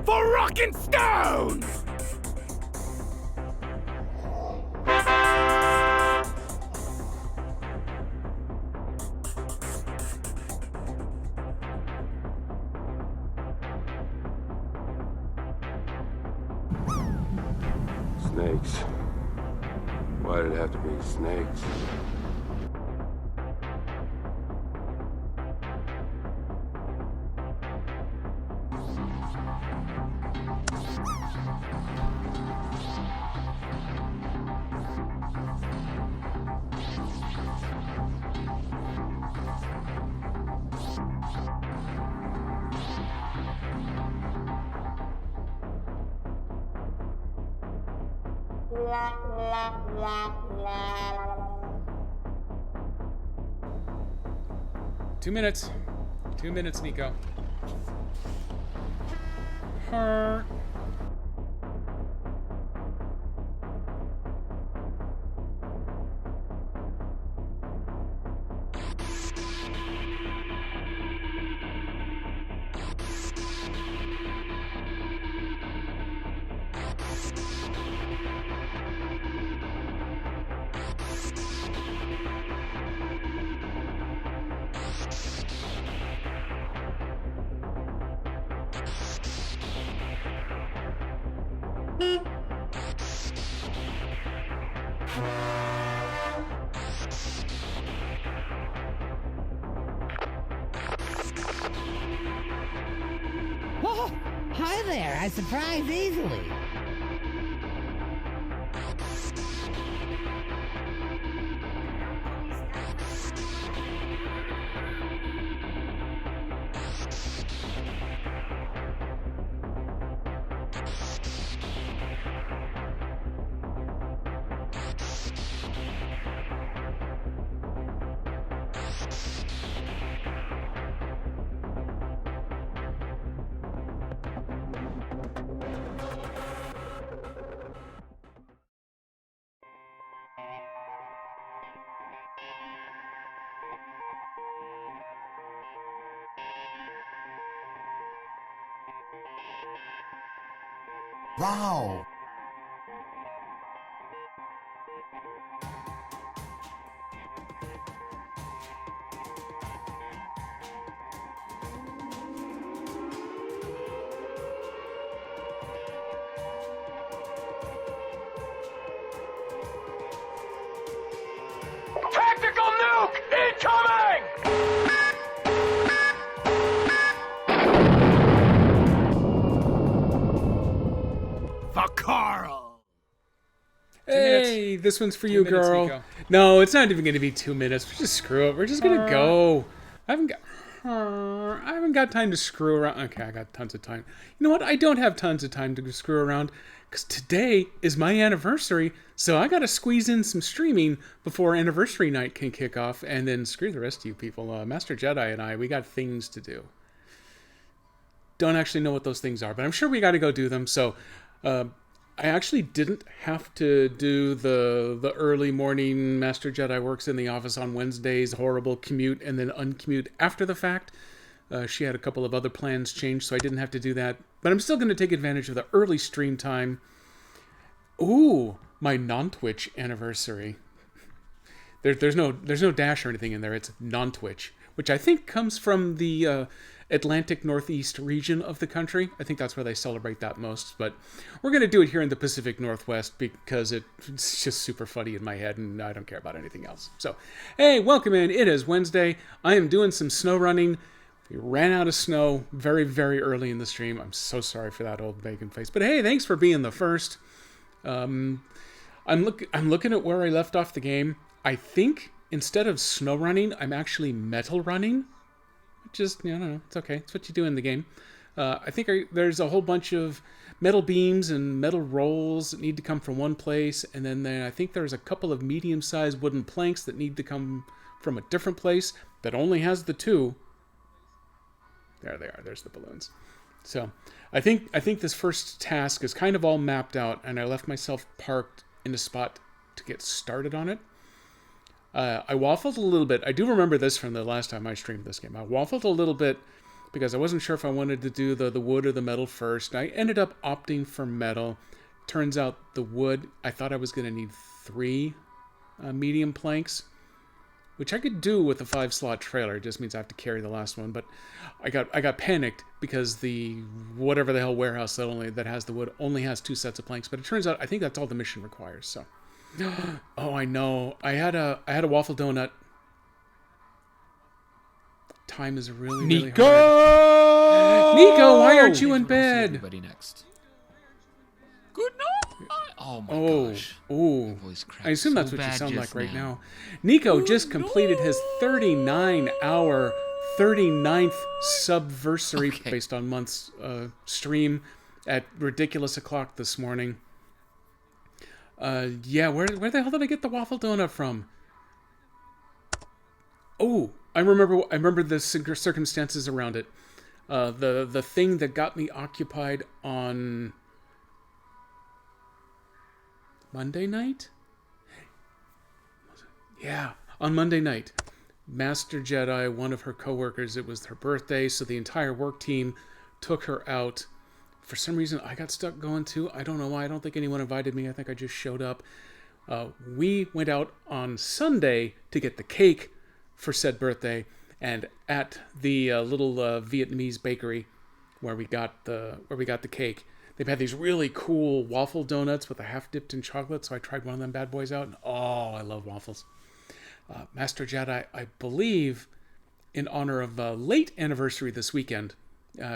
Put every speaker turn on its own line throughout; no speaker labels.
For rockin' stones!
Snakes. Why did it have to be snakes?
Two minutes. 2 minutes, Nico. Her.
Oh, hi there. I surprise easily.
Wow!
Tactical nuke incoming! For Carl!
Hey, this one's for you,
minutes,
girl.
Nico.
No, it's not even going to be 2 minutes. We're just screw it. We're just going to go. I haven't got time to screw around. Okay, I got tons of time. You know what? I don't have tons of time to screw around because today is my anniversary, so I got to squeeze in some streaming before anniversary night can kick off, and then screw the rest of you people. Master Jedi and I, we got things to do. Don't actually know what those things are, but I'm sure we got to go do them. So, I actually didn't have to do the early morning Master Jedi works in the office on Wednesdays, horrible commute, and then uncommute after the fact. She had a couple of other plans changed, so I didn't have to do that. But I'm still going to take advantage of the early stream time. Ooh, my non-Twitch anniversary. There's no dash or anything in there. It's non-Twitch, which I think comes from the Atlantic Northeast region of the country. I think that's where they celebrate that most. But we're going to do it here in the Pacific Northwest because it's just super funny in my head and I don't care about anything else. So, hey, welcome in. It is Wednesday. I am doing some snow running. We ran out of snow very, very early in the stream. I'm so sorry for that old bacon face. But hey, thanks for being the first. I'm looking at where I left off the game. I think instead of snow running, I'm actually metal running. Which is, I don't know, it's okay. It's what you do in the game. I think there's a whole bunch of metal beams and metal rolls that need to come from one place, and then I think there's a couple of medium-sized wooden planks that need to come from a different place that only has the two. There they are. There's the balloons. So I think this first task is kind of all mapped out, and I left myself parked in a spot to get started on it. I waffled a little bit. I do remember this from the last time I streamed this game. I waffled a little bit because I wasn't sure if I wanted to do the wood or the metal first. I ended up opting for metal. Turns out the wood, I thought I was going to need 3 medium planks, which I could do with a 5-slot trailer. It just means I have to carry the last one. But I got panicked because the whatever the hell warehouse that has the wood only has 2 sets of planks. But it turns out I think that's all the mission requires. So, oh, I know. I had a waffle donut. Time is really
Nico!
hard. Nico, why aren't you in
We'll see
bed?
everybody next. Good night. Oh my gosh.
Oh,
My voice cracked
I assume that's
so
what you
bad
sound
just
like right now. Nico just completed his 39-hour, 39th subversary based on month's stream at ridiculous o'clock this morning. Yeah, where the hell did I get the waffle donut from? Oh, I remember the circumstances around it. The thing that got me occupied on Monday night? Yeah, on Monday night. Master Jedi, one of her coworkers, it was her birthday, so the entire work team took her out. For some reason, I got stuck going too. I don't know why. I don't think anyone invited me. I think I just showed up. We went out on Sunday to get the cake for said birthday, and at the little Vietnamese bakery where we got the cake, they've had these really cool waffle donuts with a half dipped in chocolate. So I tried one of them bad boys out, and oh, I love waffles. Master Jedi, I believe, in honor of a late anniversary this weekend,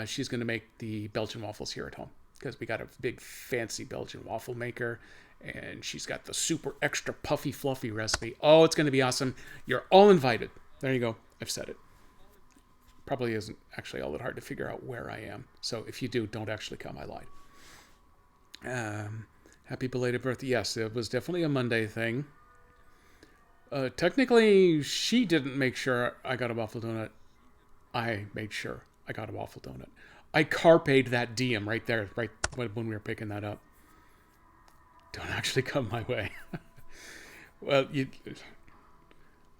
she's going to make the Belgian waffles here at home because we got a big fancy Belgian waffle maker, and she's got the super extra puffy fluffy recipe. Oh, it's going to be awesome. You're all invited. There you go. I've said it. Probably isn't actually all that hard to figure out where I am. So if you do, don't actually come. I lied. Happy belated birthday. Yes, it was definitely a Monday thing. Technically, she didn't make sure I got a waffle donut. I made sure I got a waffle donut. I carped that diem right there, right when we were picking that up. Don't actually come my way. Well,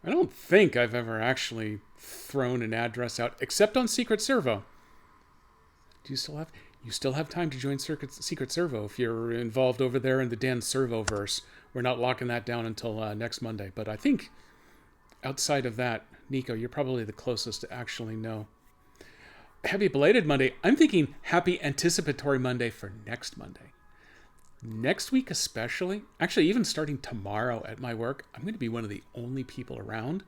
I don't think I've ever actually thrown an address out, except on Secret Servo. Do you still have time to join Secret Servo if you're involved over there in the Dan Servo-verse. We're not locking that down until next Monday. But I think outside of that, Nico, you're probably the closest to actually know. Happy belated Monday. I'm thinking happy anticipatory Monday for next Monday. Next week especially, actually even starting tomorrow at my work, I'm going to be one of the only people around,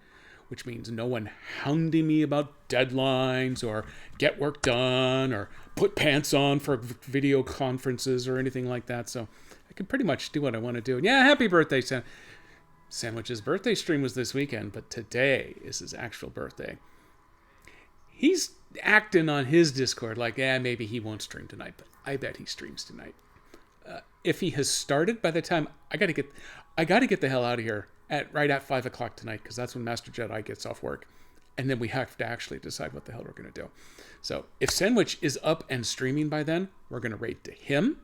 which means no one hounding me about deadlines or get work done or put pants on for video conferences or anything like that. So I can pretty much do what I want to do. Yeah, happy birthday, Sandwich's birthday stream was this weekend, but today is his actual birthday. He's acting on his Discord like, maybe he won't stream tonight, but I bet he streams tonight. If he has started by the time I got to get the hell out of here right at 5 o'clock tonight, because that's when Master Jedi gets off work, and then we have to actually decide what the hell we're going to do. So if Sandwich is up and streaming by then, we're going to raid to him.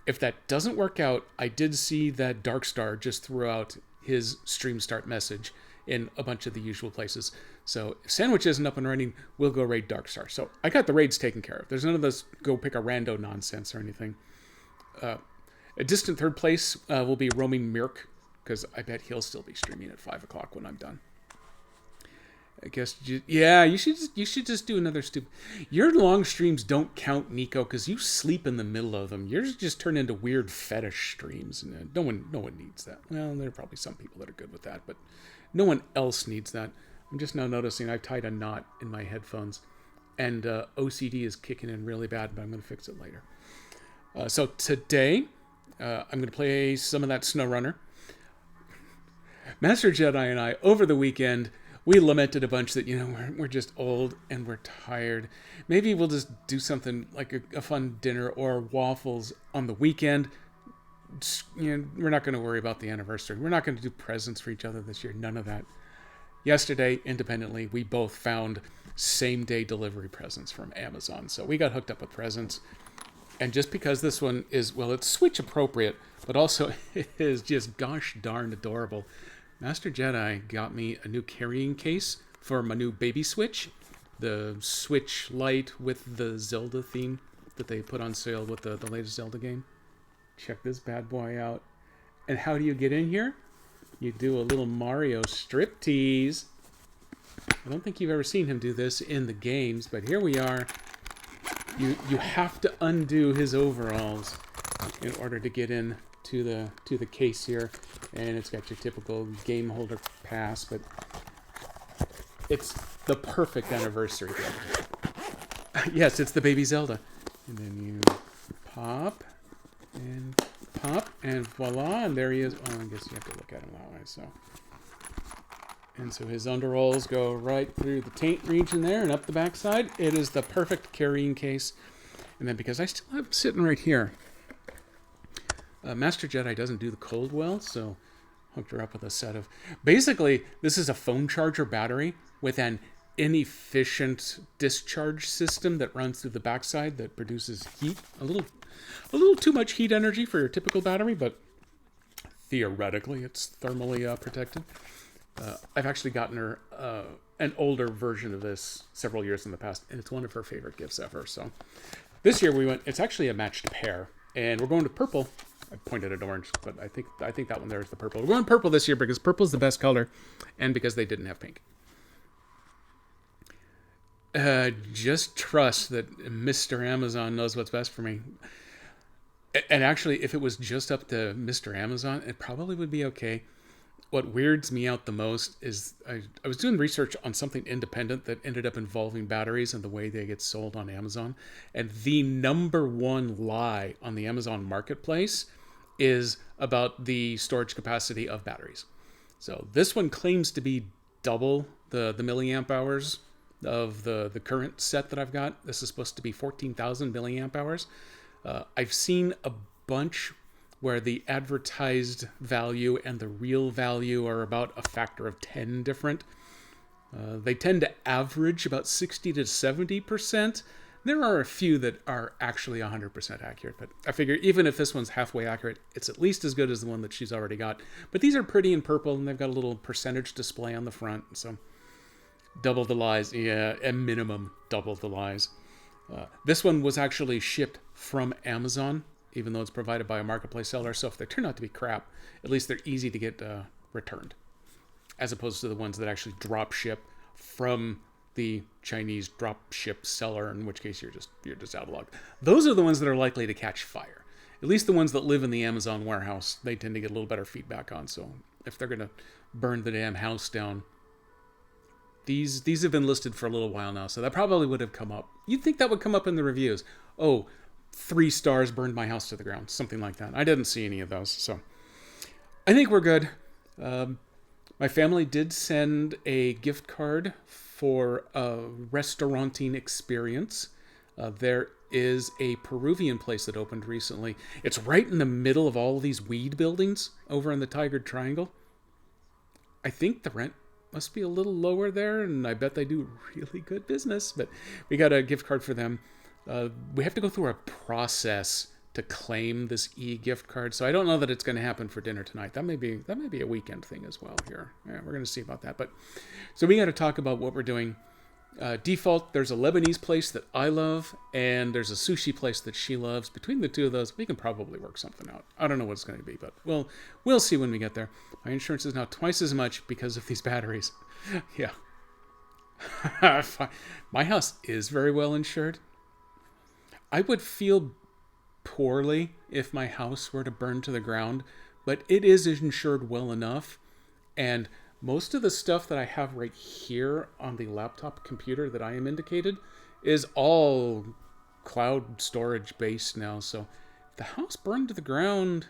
If that doesn't work out, I did see that Darkstar just threw out his stream start message in a bunch of the usual places. So if Sandwich isn't up and running, we'll go raid Darkstar. So I got the raids taken care of. There's none of this go pick a rando nonsense or anything. A distant third place will be Roaming Mirk, because I bet he'll still be streaming at 5 o'clock when I'm done. I guess, you should just do another stupid. Your long streams don't count, Nico, because you sleep in the middle of them. Yours just turn into weird fetish streams, and no one needs that. Well, there are probably some people that are good with that, but no one else needs that. I'm just now noticing I've tied a knot in my headphones, and OCD is kicking in really bad, but I'm going to fix it later. So today, I'm going to play some of that SnowRunner. Master Jedi and I, over the weekend, we lamented a bunch that, we're just old and we're tired. Maybe we'll just do something like a fun dinner or waffles on the weekend. We're not going to worry about the anniversary. We're not going to do presents for each other this year. None of that. Yesterday, independently, we both found same-day delivery presents from Amazon. So we got hooked up with presents. And just because this one is, it's Switch appropriate, but also it is just gosh darn adorable. Master Jedi got me a new carrying case for my new baby Switch. The Switch Lite with the Zelda theme that they put on sale with the latest Zelda game. Check this bad boy out. And how do you get in here? You do a little Mario striptease. I don't think you've ever seen him do this in the games, but here we are. You have to undo his overalls in order to get in to the case here, and it's got your typical game holder pass, but it's the perfect anniversary gift. Yes, it's the baby Zelda. And then you pop, and voila, and there he is. Oh, I guess you have to look at him that way, so. And so his underalls go right through the taint region there and up the backside. It is the perfect carrying case. And then because I still have sitting right here, Master Jedi doesn't do the cold well, so hooked her up with a set of... Basically, this is a phone charger battery with an inefficient discharge system that runs through the backside that produces heat. A little too much heat energy for your typical battery, but theoretically it's thermally protected. I've actually gotten her an older version of this several years in the past, and it's one of her favorite gifts ever. So this year it's actually a matched pair, and we're going to purple. I pointed at orange, but I think that one there is the purple. We're going purple this year because purple is the best color, and because they didn't have pink. Just trust that Mr. Amazon knows what's best for me. And actually, if it was just up to Mr. Amazon, it probably would be okay. What weirds me out the most is I was doing research on something independent that ended up involving batteries and the way they get sold on Amazon. And the number one lie on the Amazon marketplace is about the storage capacity of batteries. So this one claims to be double the milliamp hours of the current set that I've got. This is supposed to be 14,000 milliamp hours. I've seen a bunch where the advertised value and the real value are about a factor of 10 different. They tend to average about 60 to 70%. There are a few that are actually 100% accurate, but I figure even if this one's halfway accurate, it's at least as good as the one that she's already got. But these are pretty in purple, and they've got a little percentage display on the front, so double the lies. Yeah, at minimum, double the lies. This one was actually shipped from Amazon, even though it's provided by a marketplace seller. So if they turn out to be crap, at least they're easy to get returned, as opposed to the ones that actually drop ship from the Chinese drop ship seller, in which case you're just out of luck. Those are the ones that are likely to catch fire. At least the ones that live in the Amazon warehouse, they tend to get a little better feedback on. So if they're gonna burn the damn house down, these have been listed for a little while now, so that probably would have come up. You'd think that would come up in the reviews. Oh, 3 stars, burned my house to the ground, something like that. I didn't see any of those, so I think we're good. My family did send a gift card for a restauranting experience. There is a Peruvian place that opened recently. It's right in the middle of all of these weed buildings over in the Tiger Triangle. I think the rent must be a little lower there, and I bet they do really good business, but we got a gift card for them. We have to go through a process to claim this e-gift card, so I don't know that it's going to happen for dinner tonight. That may be a weekend thing as well here. Yeah, we're going to see about that. But so we got to talk about what we're doing. Default, there's a Lebanese place that I love, and there's a sushi place that she loves. Between the two of those, we can probably work something out. I don't know what it's going to be, but we'll see when we get there. My insurance is now twice as much because of these batteries. Yeah. My house is very well insured. I would feel poorly if my house were to burn to the ground, but it is insured well enough. And most of the stuff that I have right here on the laptop computer that I am indicated is all cloud storage based now. So the house burned to the ground,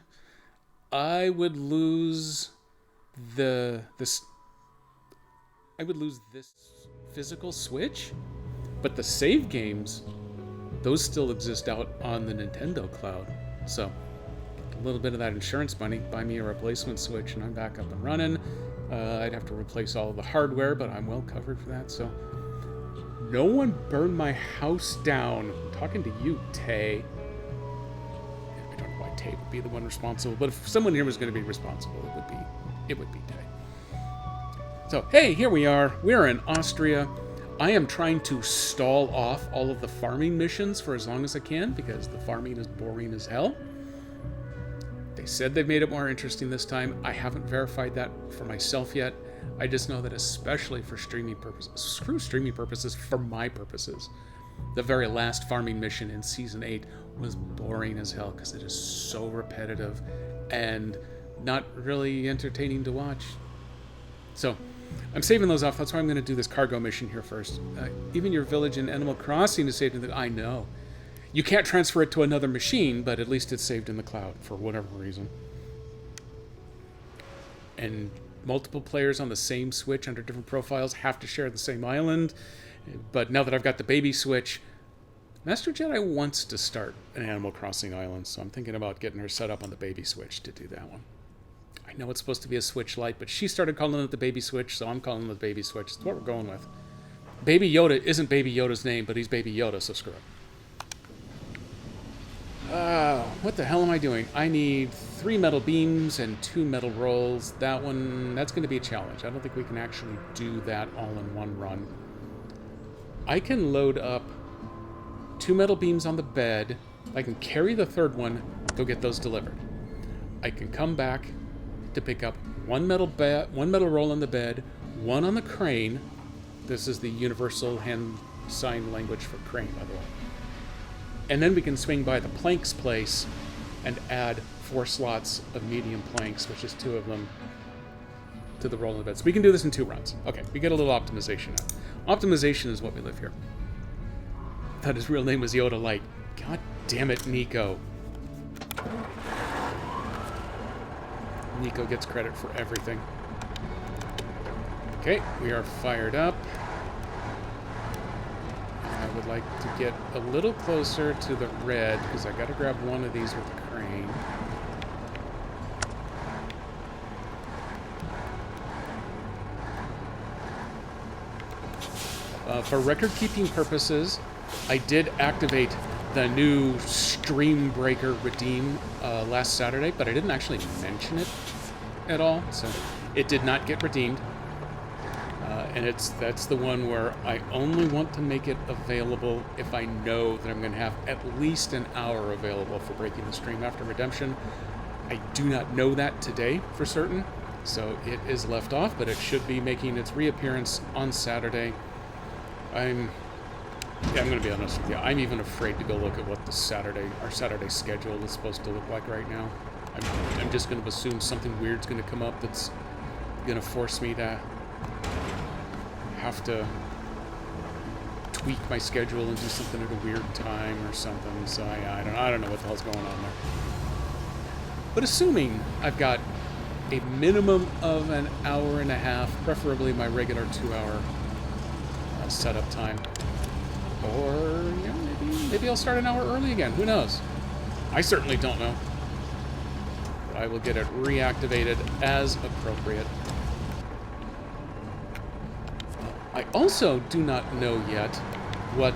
I would lose this physical Switch, but the save games, those still exist out on the Nintendo cloud. So a little bit of that insurance money, buy me a replacement Switch, and I'm back up and running. I'd have to replace all of the hardware, but I'm well covered for that. So no one burned my house down. I'm talking to you, Tay. I don't know why Tay would be the one responsible, but if someone here was going to be responsible, it would be Tay. So hey, here we are. We're in Austria. I am trying to stall off all of the farming missions for as long as I can because the farming is boring as hell. They said they've made it more interesting this time. I haven't verified that for myself yet. I just know that especially for streaming purposes, screw streaming purposes, for my purposes, the very last farming mission in Season 8 was boring as hell because it is so repetitive and not really entertaining to watch. So I'm saving those off. That's why I'm going to do this cargo mission here first. Even your village in Animal Crossing is saved in the... I know. You can't transfer it to another machine, but at least it's saved in the cloud for whatever reason. And multiple players on the same Switch under different profiles have to share the same island. But now that I've got the baby Switch, Master Jedi wants to start an Animal Crossing island, so I'm thinking about getting her set up on the baby Switch to do that one. I know it's supposed to be a Switch Lite, but she started calling it the baby Switch, so I'm calling it the baby Switch. That's what we're going with. Baby Yoda isn't Baby Yoda's name, but he's Baby Yoda, so screw it. What the hell am I doing? I need 3 metal beams and 2 metal rolls. That's going to be a challenge. I don't think we can actually do that all in one run. I can load up 2 metal beams on the bed. I can carry the third one, go get those delivered. I can come back to pick up 1 metal roll on the bed, 1 on the crane. This is the universal hand sign language for crane, by the way. And then we can swing by the planks place and add 4 slots of medium planks, which is 2 of them, to the roll in the bed. So we can do this in 2 runs. Okay, we get a little optimization now. Optimization is what we live here. I thought his real name was Yoda Light. God damn it, Nico. Nico gets credit for everything. Okay, we are fired up. I would like to get a little closer to the red, because I got to grab one of these with the crane. For record-keeping purposes, I did activate the new Stream Breaker redeem last Saturday, but I didn't actually mention it at all, so it did not get redeemed. And that's the one where I only want to make it available if I know that I'm going to have at least an hour available for breaking the stream after redemption. I do not know that today for certain, so it is left off, but it should be making its reappearance on Saturday. I'm going to be honest with you. I'm even afraid to go look at what our Saturday schedule is supposed to look like right now. I'm just going to assume something weird's going to come up that's going to force me to have to tweak my schedule and do something at a weird time or something. So I don't know what the hell's going on there. But assuming I've got a minimum of an hour and a half, preferably my regular 2-hour setup time, or maybe I'll start an hour early again. Who knows? I certainly don't know. But I will get it reactivated as appropriate. I also do not know yet what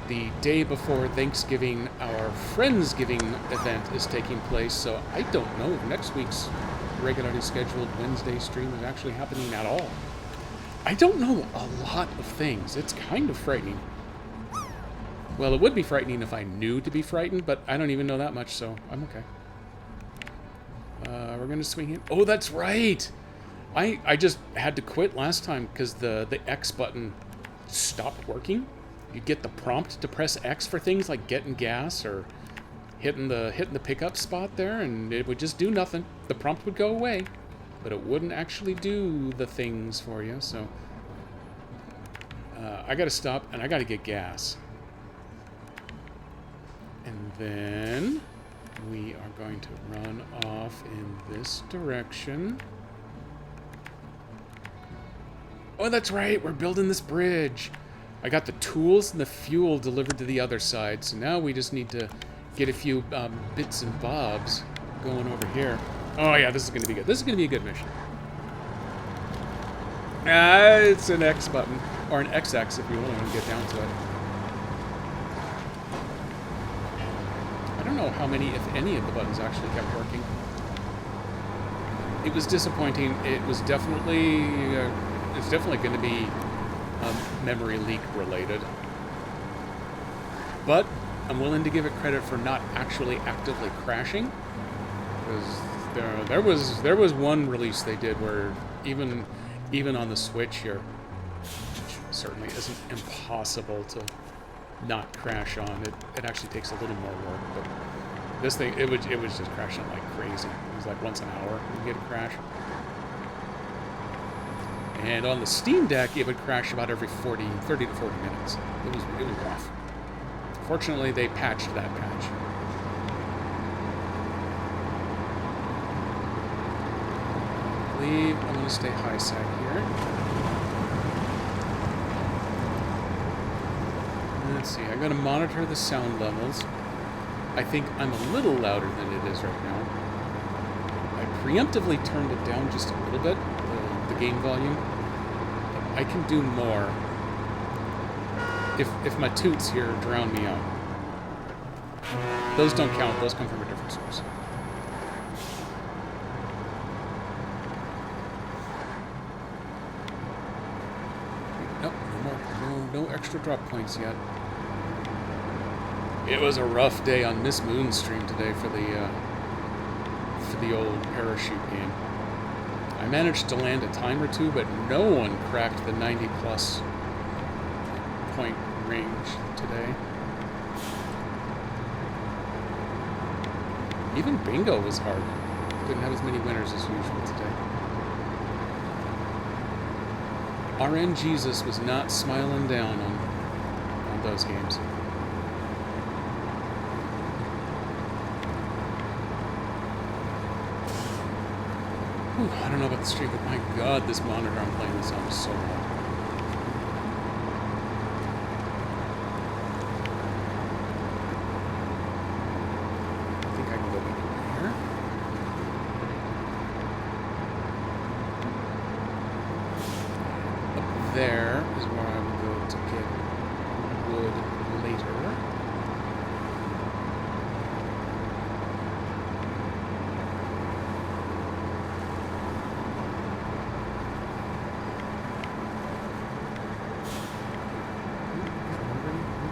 the day before Thanksgiving, our Friendsgiving event is taking place, so I don't know if next week's regularly scheduled Wednesday stream is actually happening at all. I don't know a lot of things. It's kind of frightening. Well, it would be frightening if I knew to be frightened, but I don't even know that much, so I'm okay. We're going to swing in. Oh, that's right! I just had to quit last time because the X button stopped working. You get the prompt to press X for things like getting gas or hitting the pickup spot there, and it would just do nothing. The prompt would go away, but it wouldn't actually do the things for you. So I got to stop and I got to get gas, and then we are going to run off in this direction. Oh, that's right. We're building this bridge. I got the tools and the fuel delivered to the other side. So now we just need to get a few bits and bobs going over here. Oh, yeah, this is going to be good. This is going to be a good mission. It's an X button. Or an XX if you really want to get down to it. I don't know how many, if any, of the buttons actually kept working. It was disappointing. It was definitely... it's definitely going to be memory leak related. But I'm willing to give it credit for not actually actively crashing. Because there was one release they did where even on the Switch here, which certainly isn't impossible to not crash on. It actually takes a little more work, but this thing it was just crashing like crazy. It was like once an hour you get a crash. And on the Steam Deck, it would crash about every 30 to 40 minutes. It was rough. Fortunately, they patched that patch. I believe I'm going to stay high side here. Let's see, I'm going to monitor the sound levels. I think I'm a little louder than it is right now. I preemptively turned it down just a little bit, the game volume. I can do more if my toots here drown me out. Those don't count, those come from a different source. Nope, no extra drop points yet. It was a rough day on Miss Moon's stream today for the old parachute game. I managed to land a time or two, but no one cracked the 90+ point range today. Even bingo was hard. Didn't have as many winners as usual today. RN Jesus was not smiling down on those games. Whew, I don't know about the stream, but my god, this monitor I'm playing this on is so loud. I think I can go back over here. Up there is where I would go to get wood later.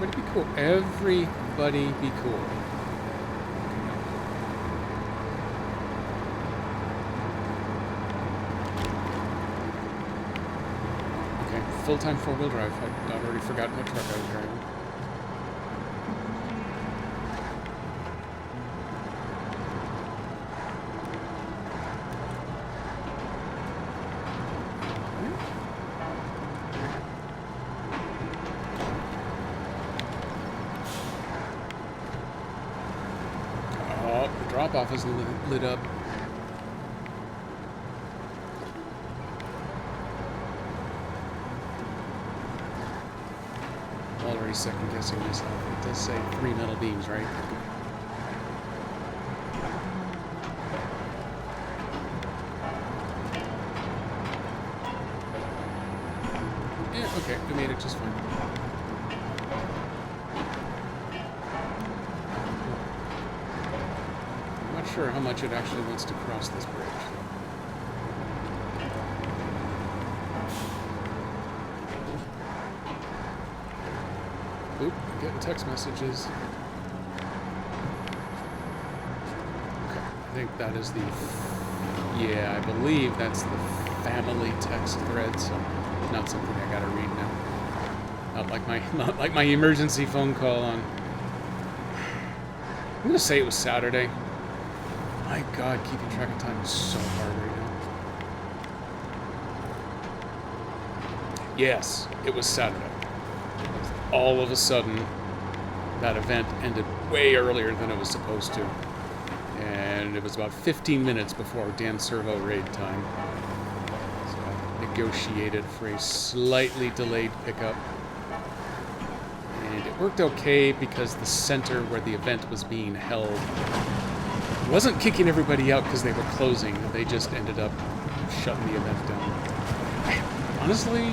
Everybody be cool. Everybody be cool. Okay, full-time four-wheel drive. I'd already forgotten what truck I was driving. Drop-off is lit up. Already second-guessing myself. It does say 3 metal beams, right? Yeah, okay, we made it just fine. Sure how much it actually wants to cross this bridge. Oop, I'm getting text messages. Okay, I think that is the... Yeah, I believe that's the family text thread, so not something I gotta read now. Not like my emergency phone call on... I'm gonna say it was Saturday. My god, keeping track of time is so hard right now. Yes, it was Saturday. All of a sudden, that event ended way earlier than it was supposed to. And it was about 15 minutes before Dan Servo raid time. So I negotiated for a slightly delayed pickup. And it worked okay because the center where the event was being held wasn't kicking everybody out because they were closing. They just ended up shutting the event down. Honestly,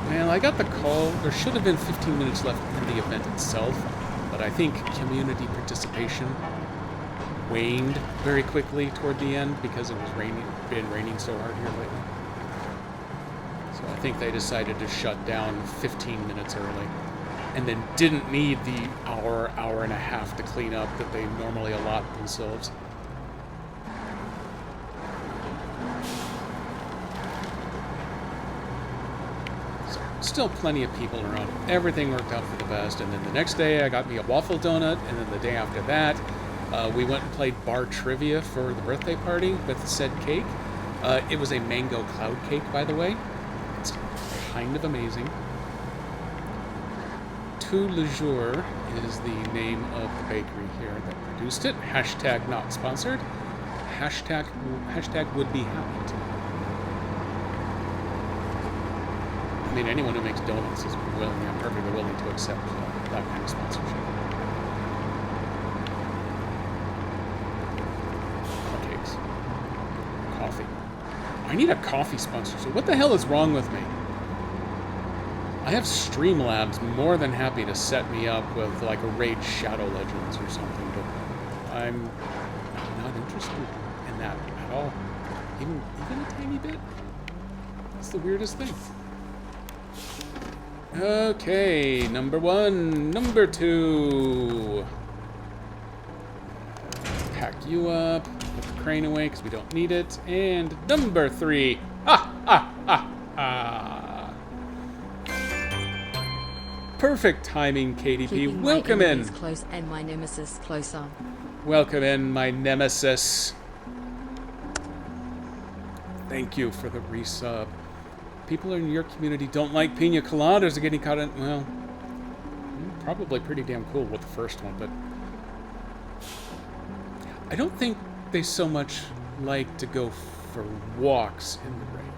man, I got the call. There should have been 15 minutes left in the event itself, but I think community participation waned very quickly toward the end because it was been raining so hard here lately. So I think they decided to shut down 15 minutes early, and then didn't need the hour and a half to clean up that they normally allot themselves. So, still plenty of people around. Everything worked out for the best, and then the next day I got me a waffle donut, and then the day after that we went and played bar trivia for the birthday party with the said cake. It was a mango cloud cake, by the way. It's kind of amazing. Tout le Jour is the name of the bakery here that produced it. Hashtag not sponsored. Hashtag would be happy to. I mean, anyone who makes donuts is willing, I'm perfectly willing to accept that kind of sponsorship. Cupcakes. Coffee. I need a coffee sponsorship. What the hell is wrong with me? I have Streamlabs more than happy to set me up with like a Raid Shadow Legends or something, but I'm not interested in that at all. Even a tiny bit. It's the weirdest thing. Okay, number 1, number 2. Pack you up, put the crane away because we don't need it, and number 3. Perfect timing, KDP.
Keeping
Welcome
my
in.
enemies close and my nemesis closer.
Welcome in, my nemesis. Thank you for the resub. People in your community don't like pina coladas are getting caught in, well, probably pretty damn cool with the first one, but I don't think they so much like to go for walks in the rain.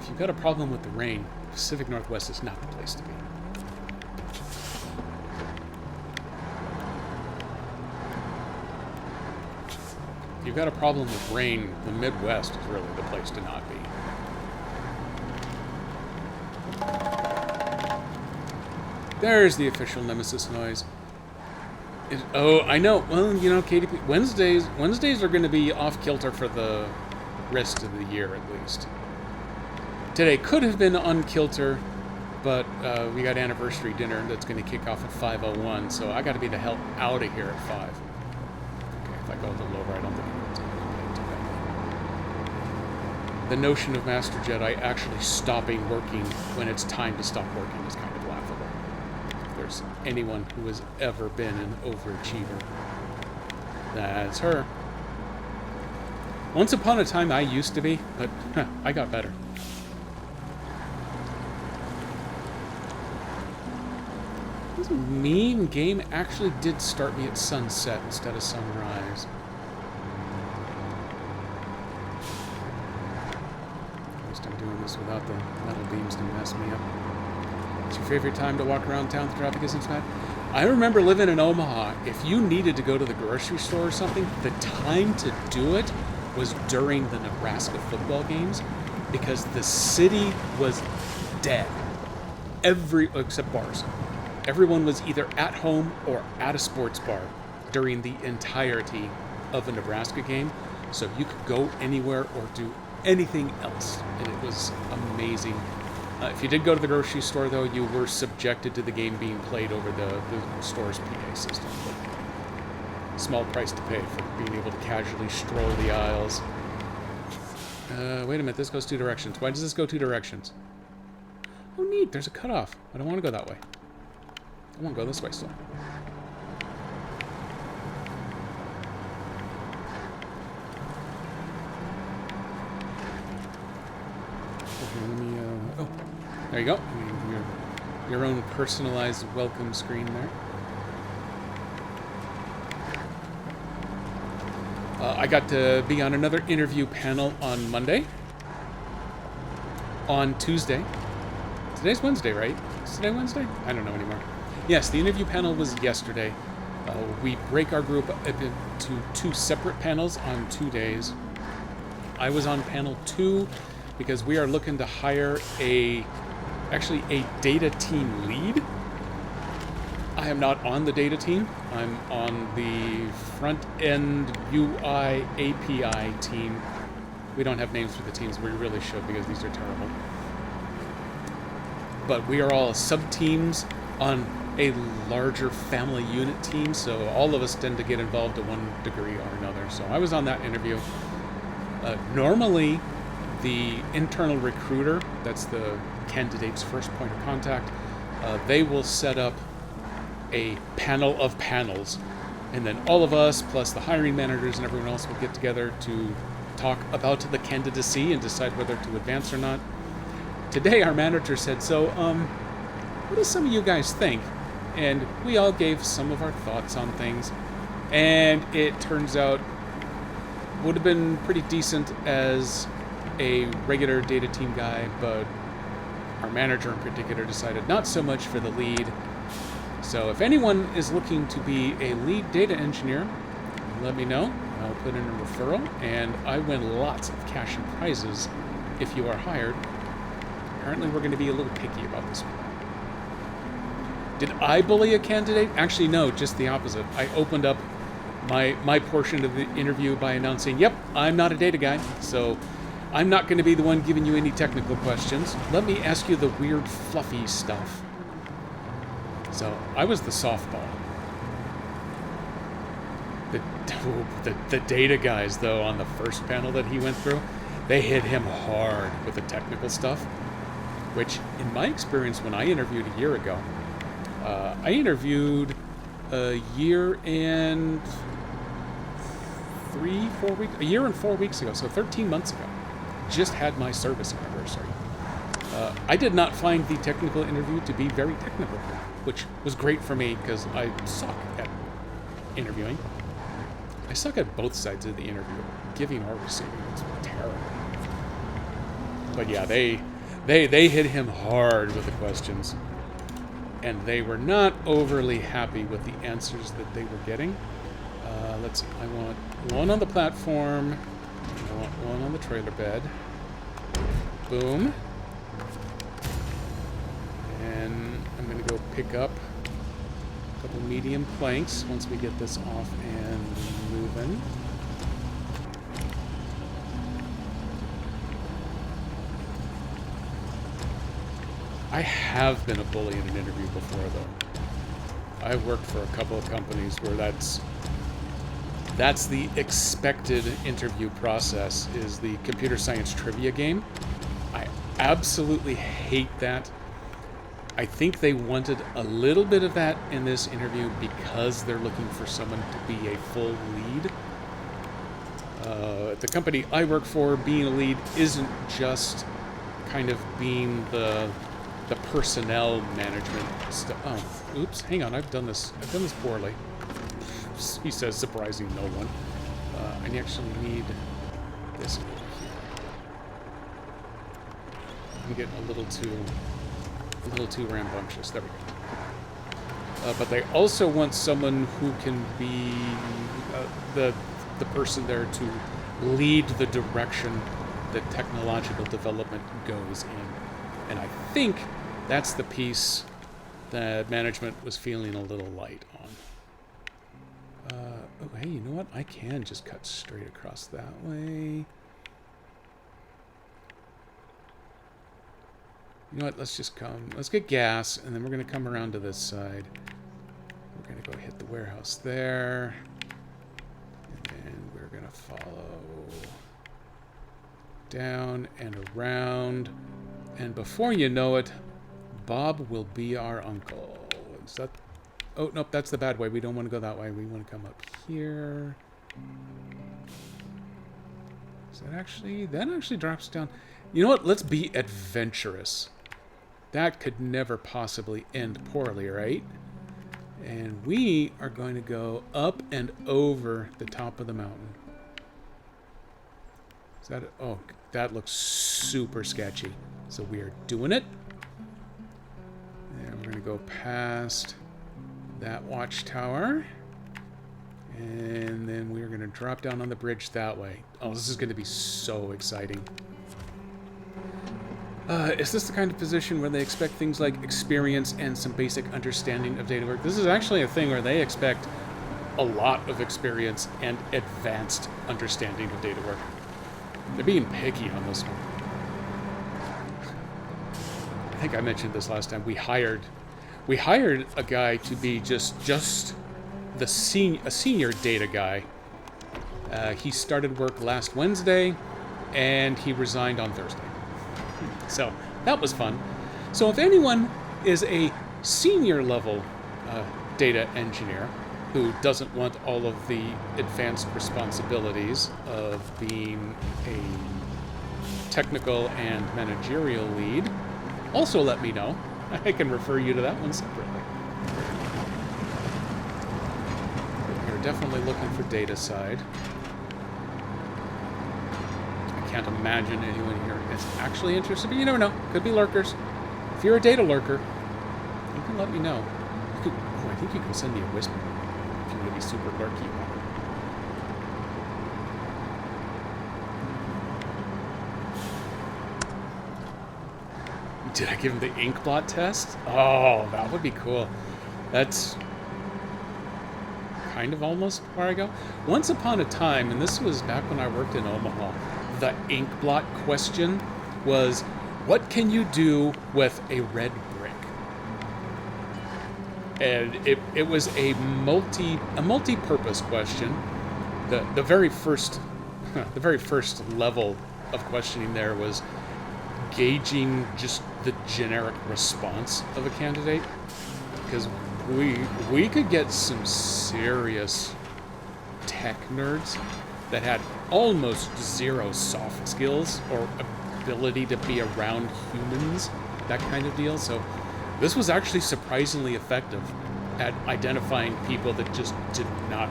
If you've got a problem with the rain, Pacific Northwest is not the place to be. If you've got a problem with rain, the Midwest is really the place to not be. There's the official Nemesis noise. Oh, I know. Well, you know, KDP, Wednesdays are going to be off kilter for the rest of the year, at least. Today could have been on kilter, but we got anniversary dinner that's going to kick off at 5:01, so I got to be the hell out of here at 5. Okay, if I go a little over, I don't think I'm going to take it too bad. The notion of Master Jedi actually stopping working when it's time to stop working is kind of laughable. If there's anyone who has ever been an overachiever, that's her. Once upon a time, I used to be, but I got better. This mean game actually did start me at sunset instead of sunrise. At least I'm doing this without the metal beams to mess me up. What's your favorite time to walk around town if the traffic isn't bad? I remember living in Omaha. If you needed to go to the grocery store or something, the time to do it was during the Nebraska football games because the city was dead. Except bars. Everyone was either at home or at a sports bar during the entirety of a Nebraska game, so you could go anywhere or do anything else, and it was amazing. If you did go to the grocery store, though, you were subjected to the game being played over the store's PA system. But small price to pay for being able to casually stroll the aisles. Wait a minute, this goes 2 directions. Why does this go 2 directions? Oh, neat, there's a cutoff. I don't want to go that way. I want to go this way still. Okay, let me, oh, there you go. Your own personalized welcome screen there. I got to be on another interview panel on Monday. On Tuesday. Today's Wednesday, right? Is today Wednesday? I don't know anymore. Yes, the interview panel was yesterday. We break our group into 2 separate panels on 2 days. I was on panel 2 because we are looking to hire actually a data team lead. I am not on the data team. I'm on the front-end UI API team. We don't have names for the teams. We really should because these are terrible. But we are all sub-teams on a larger family unit team, so all of us tend to get involved to one degree or another. So I was on that interview. Normally, the internal recruiter, that's the candidate's first point of contact, they will set up a panel of panels, and then all of us, plus the hiring managers and everyone else, will get together to talk about the candidacy and decide whether to advance or not. Today, our manager said, so, what do some of you guys think? And we all gave some of our thoughts on things, and it turns out would have been pretty decent as a regular data team guy, but our manager in particular decided not so much for the lead. So if anyone is looking to be a lead data engineer, let me know. I'll put in a referral, and I win lots of cash and prizes if you are hired. Apparently we're going to be a little picky about this one. Did I bully a candidate? Actually, no, just the opposite. I opened up my portion of the interview by announcing, yep, I'm not a data guy, so I'm not going to be the one giving you any technical questions. Let me ask you the weird, fluffy stuff. So I was the softball. The data guys, though, on the first panel that he went through, they hit him hard with the technical stuff, which, in my experience, when I interviewed a year ago, I interviewed a year and 4 weeks ago, so 13 months ago. Just had my service anniversary. I did not find the technical interview to be very technical, which was great for me because I suck at interviewing. I suck at both sides of the interview, giving or receiving. It's terrible. But yeah, they hit him hard with the questions, and they were not overly happy with the answers that they were getting. Let's see. I want one on the platform. I want one on the trailer bed. Boom. And I'm going to go pick up a couple medium planks once we get this off and moving. I have been a bully in an interview before, though. I've worked for a couple of companies where that's the expected interview process, is the computer science trivia game. I absolutely hate that. I think they wanted a little bit of that in this interview because they're looking for someone to be a full lead. The company I work for, being a lead isn't just kind of being the personnel management stuff. Oh, oops, hang on, I've done this poorly. He says, surprising no one. I actually need this over here. I'm getting a little too rambunctious. There we go. But they also want someone who can be the person there to lead the direction that technological development goes in. And I think that's the piece that management was feeling a little light on. Oh, hey, you know what? I can just cut straight across that way. You know what? Let's get gas, and then we're going to come around to this side. We're going to go hit the warehouse there. And we're going to follow down and around. And before you know it, Bob will be our uncle. Is that... Oh, nope, that's the bad way. We don't want to go that way. We want to come up here. Is that actually... That actually drops down. You know what? Let's be adventurous. That could never possibly end poorly, right? And we are going to go up and over the top of the mountain. Is that... Oh, that looks super sketchy. So we are doing it. And we're going to go past that watchtower. And then we're going to drop down on the bridge that way. Oh, this is going to be so exciting. Is this the kind of position where they expect things like experience and some basic understanding of data work? This is actually a thing where they expect a lot of experience and advanced understanding of data work. They're being picky on this one. I think I mentioned this last time. We hired a guy to be just a senior data guy. He started work last Wednesday, and he resigned on Thursday. So that was fun. So if anyone is a senior level data engineer who doesn't want all of the advanced responsibilities of being a technical and managerial lead, also let me know. I can refer you to that one separately. We're definitely looking for data side. I can't imagine anyone here is actually interested, but you never know. Could be lurkers. If you're a data lurker, you can let me know. I think you can send me a whisper if you want to be super lurky. Did I give him the ink blot test? Oh, that would be cool. That's kind of almost where I go. Once upon a time, and this was back when I worked in Omaha, the ink blot question was, what can you do with a red brick? And it was a multi-purpose question. The very first level of questioning there was gauging just the generic response of a candidate, because we could get some serious tech nerds that had almost zero soft skills or ability to be around humans, that kind of deal. So this was actually surprisingly effective at identifying people that just did not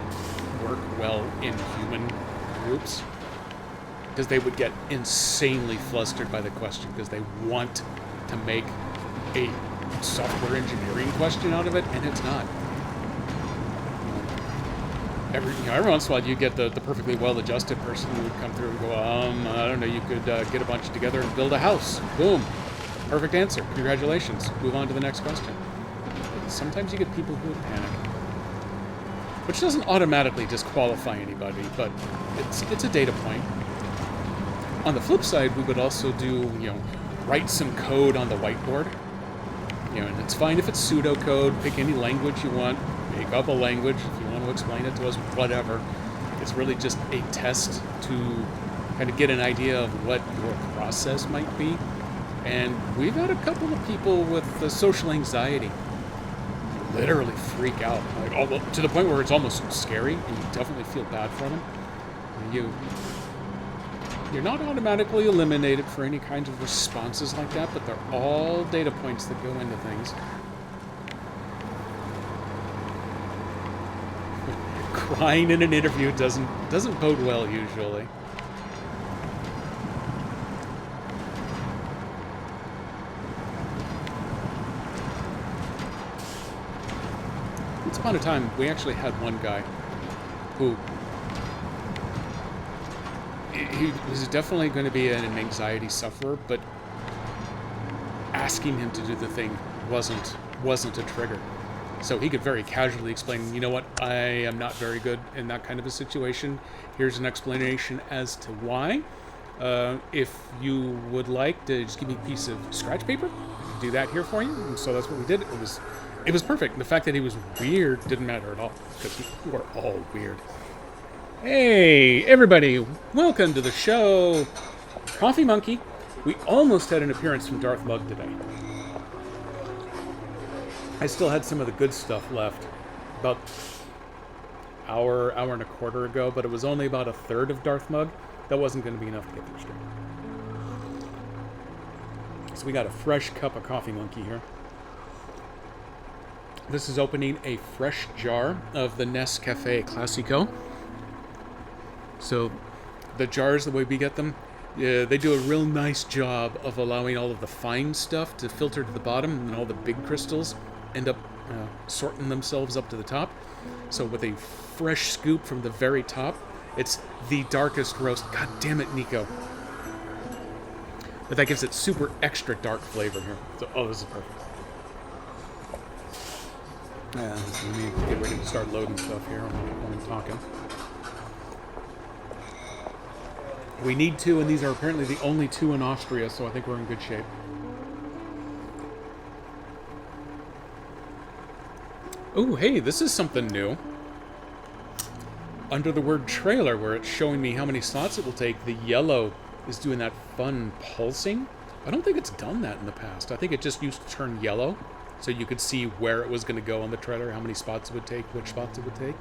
work well in human groups, because they would get insanely flustered by the question because they want to make a software engineering question out of it, and it's not. Every once in a while you get the perfectly well-adjusted person who would come through and go, I don't know, you could get a bunch together and build a house. Boom. Perfect answer. Congratulations. Move on to the next question. But sometimes you get people who would panic, which doesn't automatically disqualify anybody, but it's a data point. On the flip side, we would also do, write some code on the whiteboard. And it's fine if it's pseudocode. Pick any language you want. Make up a language if you want to explain it to us, whatever. It's really just a test to kind of get an idea of what your process might be. And we've had a couple of people with social anxiety literally freak out, to the point where it's almost scary, and you definitely feel bad for them. You're not automatically eliminated for any kinds of responses like that, but they're all data points that go into things. Crying in an interview doesn't bode well usually. Once upon a time, we actually had one guy who he was definitely going to be an anxiety sufferer, but asking him to do the thing wasn't a trigger. So he could very casually explain, you know what, I am not very good in that kind of a situation. Here's an explanation as to why. If you would like to just give me a piece of scratch paper, I can do that here for you. And so that's what we did. It was perfect. The fact that he was weird didn't matter at all, because we were all weird. Hey, everybody, welcome to the show. Coffee Monkey. We almost had an appearance from Darth Mug today. I still had some of the good stuff left. About hour and a quarter ago, but it was only about a third of Darth Mug. That wasn't going to be enough to get through straight. So we got a fresh cup of Coffee Monkey here. This is opening a fresh jar of the Nescafé Classico. So the jars, the way we get them, Yeah, they do a real nice job of allowing all of the fine stuff to filter to the bottom, and all the big crystals end up sorting themselves up to the top. So with a fresh scoop from the very top, it's the darkest roast. God damn it, Nico. But that gives it super extra dark flavor here. So, oh, this is perfect. Yeah, so let me get ready to start loading stuff here while I'm talking. We need 2, and these are apparently the only 2 in Austria, so I think we're in good shape. Oh, hey, this is something new. Under the word trailer, where it's showing me how many slots it will take, the yellow is doing that fun pulsing. I don't think it's done that in the past. I think it just used to turn yellow, so you could see where it was going to go on the trailer, how many spots it would take, which spots it would take.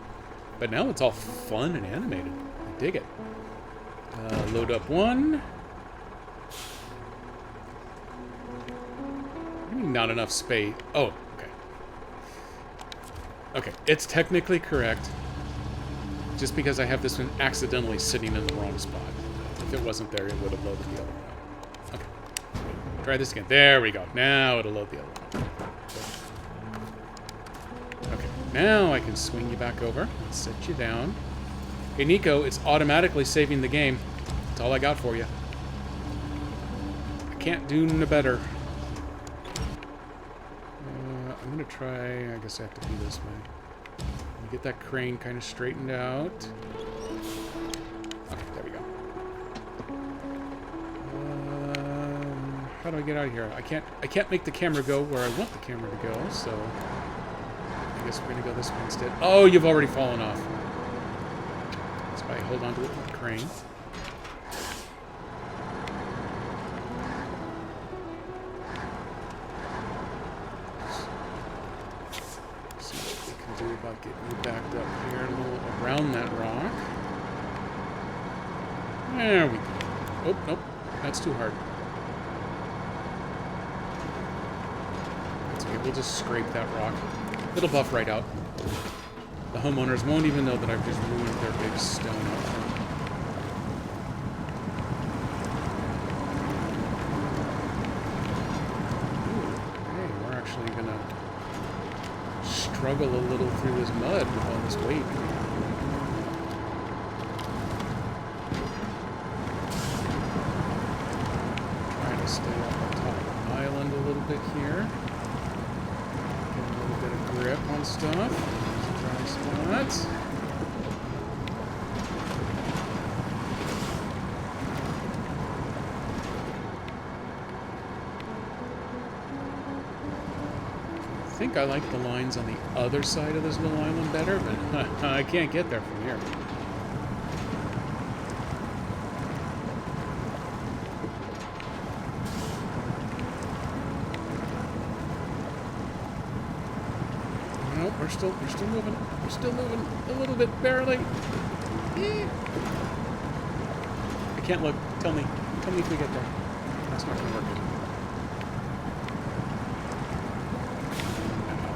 But now it's all fun and animated. I dig it. Load up 1. I mean, not enough space. Oh, okay. Okay, it's technically correct. Just because I have this one accidentally sitting in the wrong spot. If it wasn't there, it would have loaded the other one. Okay. Try this again. There we go. Now it'll load the other one. Okay, now I can swing you back over and set you down. Hey, Nico, it's automatically saving the game. That's all I got for you. I can't do no better. I'm gonna try... I guess I have to be this way. Let me get that crane kind of straightened out. Okay, there we go. How do I get out of here? I can't make the camera go where I want the camera to go, so... I guess we're gonna go this way instead. Oh, you've already fallen off. That's why I hold on to it with the crane. See what we can do about getting you backed up here a little around that rock. There we go. Oh, nope. That's too hard. That's okay. We'll just scrape that rock. It'll buff right out. The homeowners won't even know that I've just ruined their big stone out front. Hey, we're actually gonna struggle a little through this mud with all this weight. Trying to stay up on top of the island a little bit here. Get a little bit of grip on stuff. Dry spots. I think I like the lines on the other side of this little island better, but I can't get there from here. Nope, we're still moving. We're still moving a little bit, barely. I can't look. Tell me if we get there. That's not gonna work.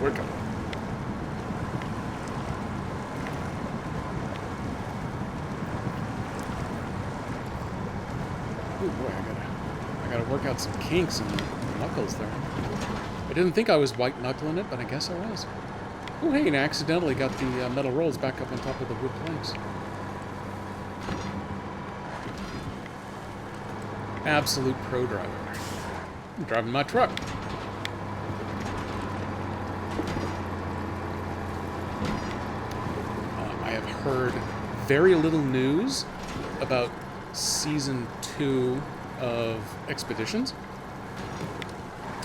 We're coming. Oh boy, I gotta work out some kinks in the knuckles there. I didn't think I was white knuckling it, but I guess I was. Oh hey, and I accidentally got the metal rolls back up on top of the wood planks. Absolute pro driver. I'm driving my truck. I have heard very little news about Season 2 of Expeditions,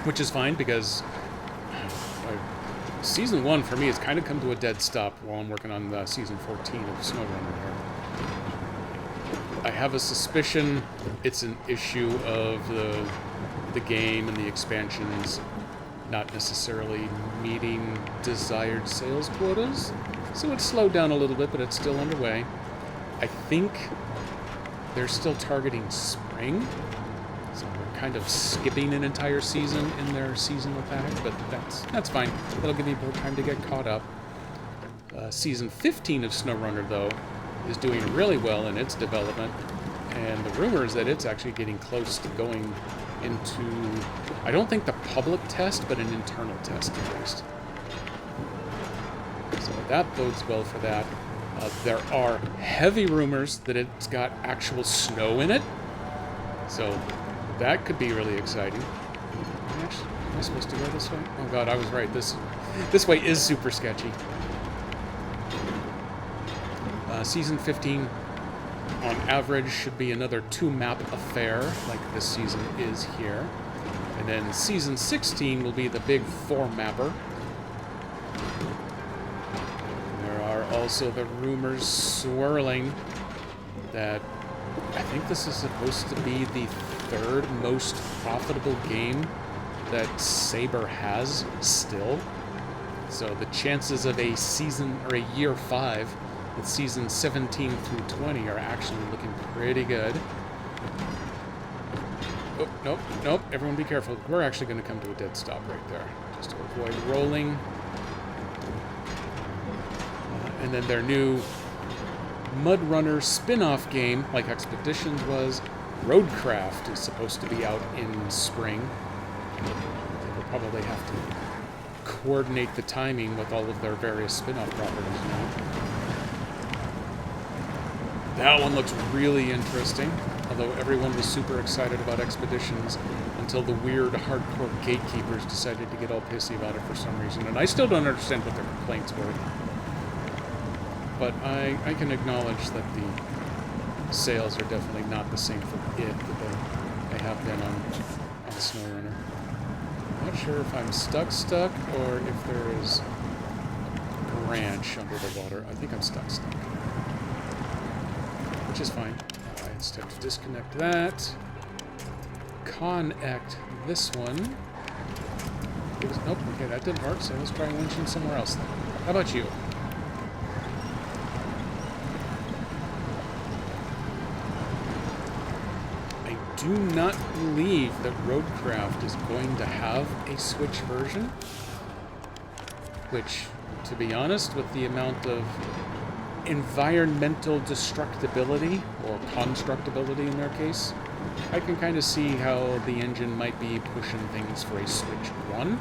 which is fine because Season 1 for me has kind of come to a dead stop while I'm working on Season 14 of SnowRunner. I have a suspicion it's an issue of the game and the expansions not necessarily meeting desired sales quotas. So it's slowed down a little bit, but it's still underway. I think they're still targeting spring. So we're kind of skipping an entire season in their seasonal pack, but that's fine. That'll give me more time to get caught up. Season 15 of SnowRunner, though, is doing really well in its development, And the rumor is that it's actually getting close to going into, I don't think the public test, but an internal test at least. So that bodes well for that. There are heavy rumors that it's got actual snow in it. So that could be really exciting. Actually, am I supposed to go this way? Oh god, I was right. This way is super sketchy. Season 15, on average, should be another 2-map affair, like this season is here. And then Season 16 will be the big 4-mapper. There are also the rumors swirling that I think this is supposed to be the 3rd most profitable game that Saber has still. So the chances of a season or a year 5 with season 17 through 20 are actually looking pretty good. Oh, nope, nope. Everyone be careful. We're actually going to come to a dead stop right there, just to avoid rolling. And then their new Mud Runner spin-off game, like Expeditions was, Roadcraft, is supposed to be out in spring. They'll probably have to coordinate the timing with all of their various spin-off properties now. That one looks really interesting, although everyone was super excited about Expeditions until the weird hardcore gatekeepers decided to get all pissy about it for some reason, and I still don't understand what their complaints were. But I can acknowledge that the sales are definitely not the same for it that they have been on SnowRunner. I'm not sure if I'm stuck, or if there is a branch under the water. I think I'm stuck. Which is fine. Alright, it's time to disconnect that. Connect this one. Nope, okay, that didn't work, so let's try winching somewhere else then. How about you? I do not believe that Roadcraft is going to have a Switch version. Which, to be honest, with the amount of environmental destructibility, or constructibility in their case, I can kind of see how the engine might be pushing things for a Switch 1.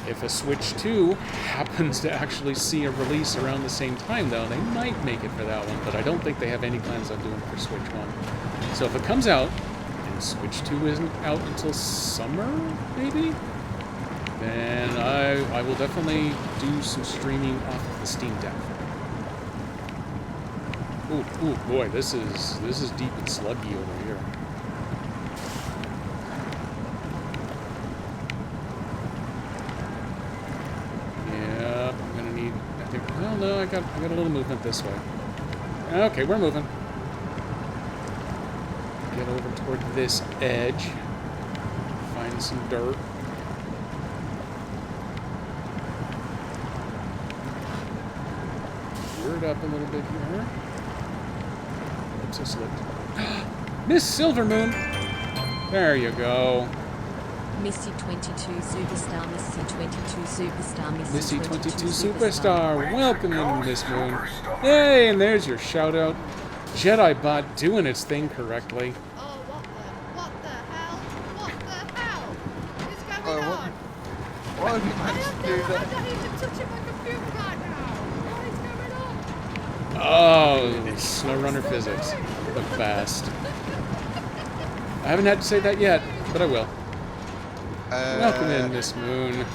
If a Switch 2 happens to actually see a release around the same time, though, they might make it for that one, but I don't think they have any plans on doing it for Switch 1. So if it comes out, and Switch 2 isn't out until summer, maybe? Then I will definitely do some streaming off of the Steam Deck. Ooh, boy, this is deep and sluggy over here. Yeah, I'm gonna need. I think. Well, no, I got a little movement this way. Okay, we're moving. Get over toward this edge. Find some dirt. Up a little bit here. Oops, I slipped. Miss Silvermoon! There you go.
Missy 22 Superstar, Missy 22 Superstar,
Missy 22 Superstar. Welcome in, Miss Moon. Yay, and there's your shout out. Jedi Bot doing its thing correctly.
Oh, what the hell? What the hell? What's going on?
Why have you managed to do that?
I'm not even touching my computer right now. What is going on?
Oh, SnowRunner physics. The best. I haven't had to say that yet, but I will. Welcome in, Miss Moon.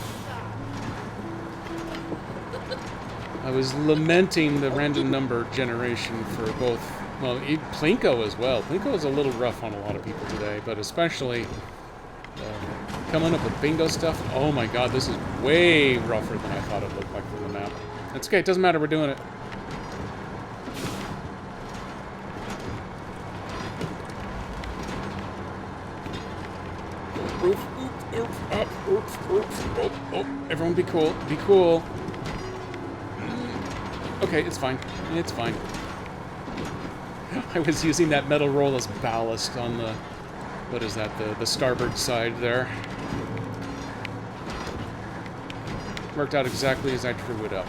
I was lamenting the random number generation for both, well, Plinko as well. Plinko is a little rough on a lot of people today, but especially coming up with bingo stuff. Oh my god, this is way rougher than I thought it looked like from the map. That's okay, it doesn't matter, we're doing it. Oh, everyone be cool. Be cool. Okay, it's fine. It's fine. I was using that metal roll as ballast on the... What is that? The starboard side there. Worked out exactly as I drew it up.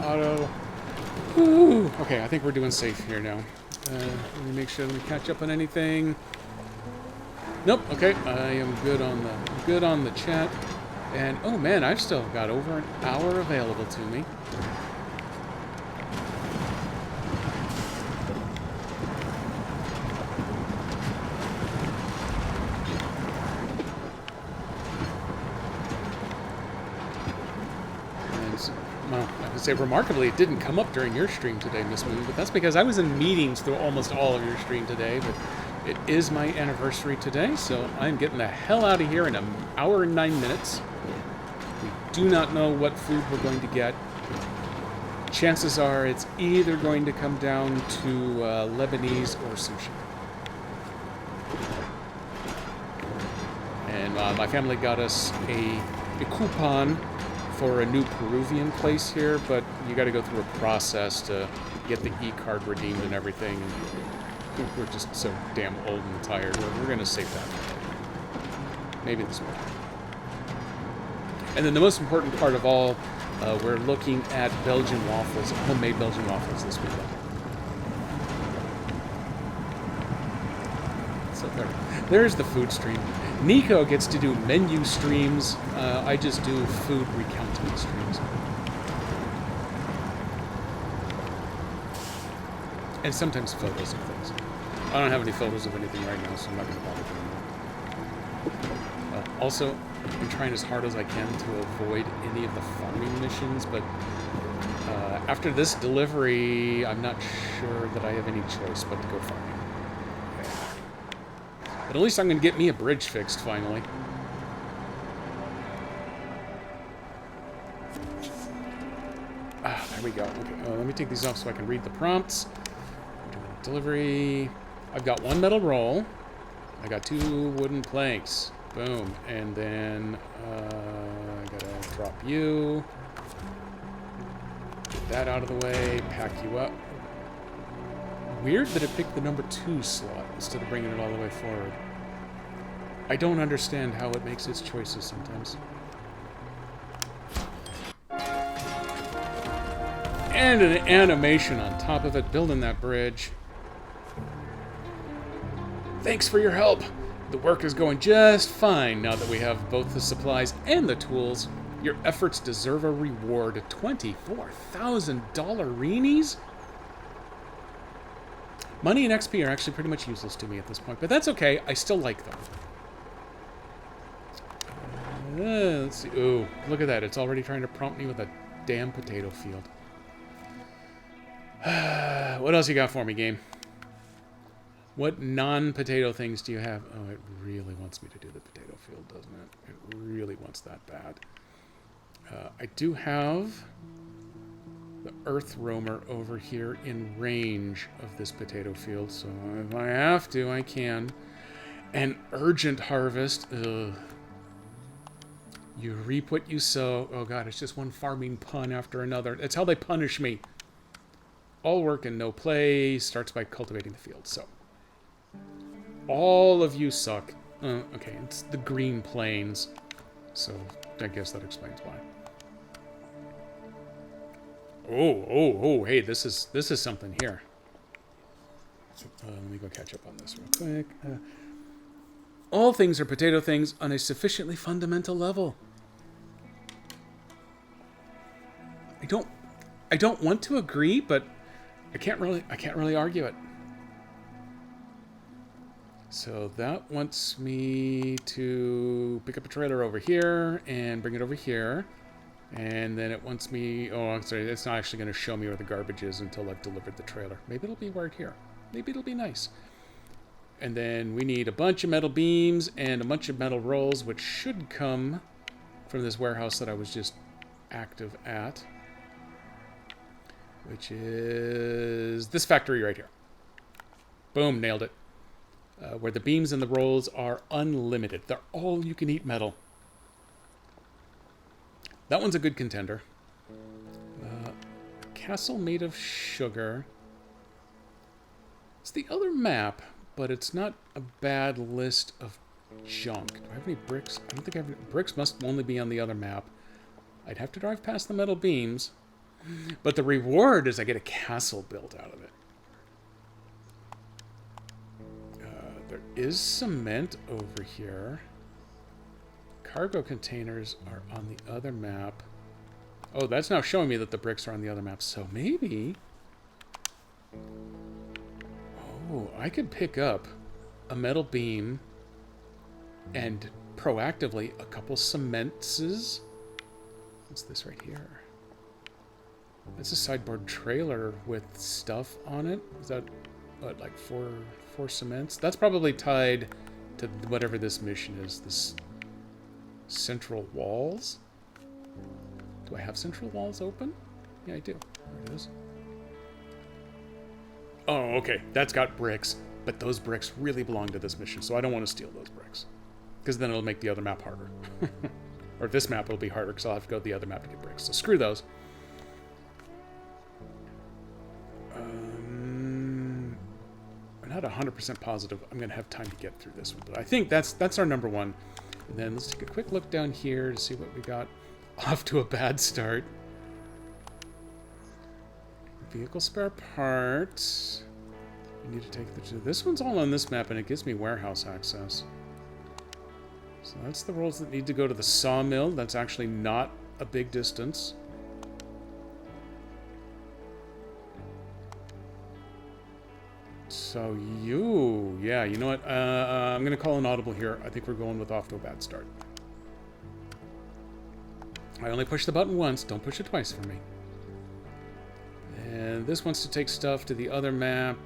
auto. Ooh. Okay, I think we're doing safe here now. Let me make sure that we catch up on anything. Nope. Okay, I am good on the chat. And oh man, I've still got over an hour available to me. Well, I would say remarkably, it didn't come up during your stream today, Miss Moon, but that's because I was in meetings through almost all of your stream today, but it is my anniversary today, so I'm getting the hell out of here in an hour and 9 minutes. We do not know what food we're going to get. Chances are it's either going to come down to Lebanese or sushi. And my family got us a coupon for a new Peruvian place here, but you got to go through a process to get the e-card redeemed and everything. We're just so damn old and tired. We're going to save that. Maybe this one. And then the most important part of all, we're looking at Belgian waffles, homemade Belgian waffles this weekend. So there's the food stream. Nico gets to do menu streams. I just do food recounting streams. And sometimes photos of things. I don't have any photos of anything right now, so I'm not going to bother doing that. Also, I'm trying as hard as I can to avoid any of the farming missions, but after this delivery, I'm not sure that I have any choice but to go farming. But at least I'm going to get me a bridge fixed, finally. There we go. Okay, let me take these off so I can read the prompts. Delivery. I've got 1 metal roll. I got 2 wooden planks. Boom. And then I gotta drop you. Get that out of the way. Pack you up. Weird that it picked the number 2 slot instead of bringing it all the way forward. I don't understand how it makes its choices sometimes. And an animation on top of it, building that bridge. Thanks for your help. The work is going just fine now that we have both the supplies and the tools. Your efforts deserve a reward. $24,000 reenies? Money and XP are actually pretty much useless to me at this point, but that's okay. I still like them. Let's see. Ooh, look at that. It's already trying to prompt me with a damn potato field. What else you got for me, game? What non-potato things do you have? Oh, it really wants me to do the potato field, doesn't it? It really wants that bad. I do have the Earth Roamer over here in range of this potato field, so if I have to, I can. An urgent harvest. Ugh. You reap what you sow. Oh god, it's just one farming pun after another. It's how they punish me. All work and no play starts by cultivating the field, so. All of you suck. Okay, it's the Green Plains, so I guess that explains why. Oh, hey, this is something here. Let me go catch up on this real quick. All things are potato things on a sufficiently fundamental level. I don't want to agree, but I can't really argue it. So that wants me to pick up a trailer over here and bring it over here. And then it wants me... Oh, I'm sorry. It's not actually going to show me where the garbage is until I've delivered the trailer. Maybe it'll be right here. Maybe it'll be nice. And then we need a bunch of metal beams and a bunch of metal rolls, which should come from this warehouse that I was just active at. Which is this factory right here. Boom, nailed it. Where the beams and the rolls are unlimited. They're all you can eat metal. That one's a good contender. Castle made of sugar. It's the other map, but it's not a bad list of junk. Do I have any bricks? I don't think I have any. Bricks must only be on the other map. I'd have to drive past the metal beams. But the reward is I get a castle built out of it. There is cement over here. Cargo containers are on the other map. Oh, that's now showing me that the bricks are on the other map. So maybe... Oh, I could pick up a metal beam and proactively a couple cementses. What's this right here? That's a sideboard trailer with stuff on it. Is that, what, like four cements? That's probably tied to whatever this mission is. This central walls. Do I have central walls open? Yeah, I do. There it is. Oh, okay. That's got bricks, but those bricks really belong to this mission, so I don't want to steal those bricks. Because then it'll make the other map harder. Or this map will be harder, because I'll have to go to the other map to get bricks. So screw those. I'm not 100% positive I'm going to have time to get through this one, but I think that's our number one. And then let's take a quick look down here to see what we got. Off to a bad start. Vehicle spare parts. I need to take the two. This one's all on this map, and it gives me warehouse access. So that's the rolls that need to go to the sawmill. That's actually not a big distance. So yeah, you know what? I'm going to call an audible here. I think we're going with off to a bad start. I only push the button once. Don't push it twice for me. And this wants to take stuff to the other map.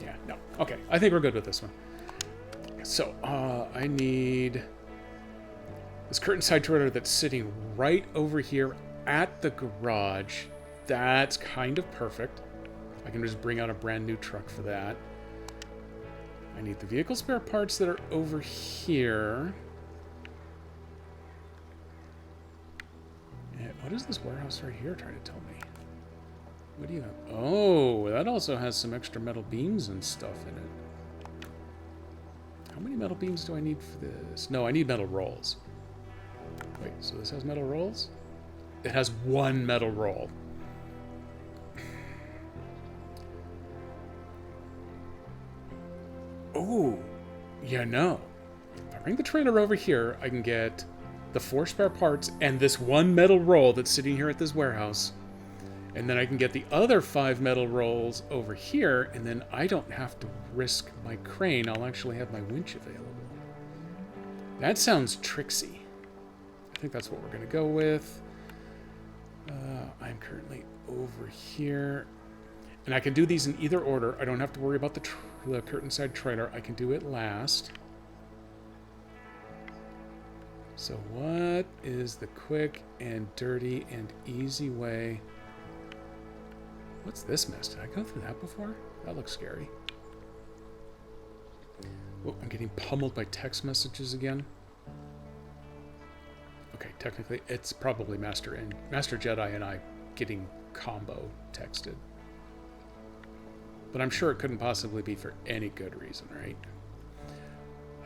Yeah, no. Okay, I think we're good with this one. So, I need this curtain side trailer that's sitting right over here at the garage. That's kind of perfect. I can just bring out a brand new truck for that. I need the vehicle spare parts that are over here. What is this warehouse right here trying to tell me? What do you have? Oh, that also has some extra metal beams and stuff in it. How many metal beams do I need for this? No, I need metal rolls. Wait, so this has metal rolls? It has one metal roll. Oh, yeah, no. If I bring the trailer over here, I can get the 4 spare parts and this one metal roll that's sitting here at this warehouse. And then I can get the other 5 metal rolls over here, and then I don't have to risk my crane. I'll actually have my winch available. That sounds tricksy. I think that's what we're going to go with. I'm currently over here. And I can do these in either order. I don't have to worry about the curtain side trailer. I can do it last. So what is the quick and dirty and easy way? What's this mess? Did I go through that before? That looks scary. Oh, I'm getting pummeled by text messages again. Okay, technically it's probably Master Jedi and I getting combo texted. But I'm sure it couldn't possibly be for any good reason, right?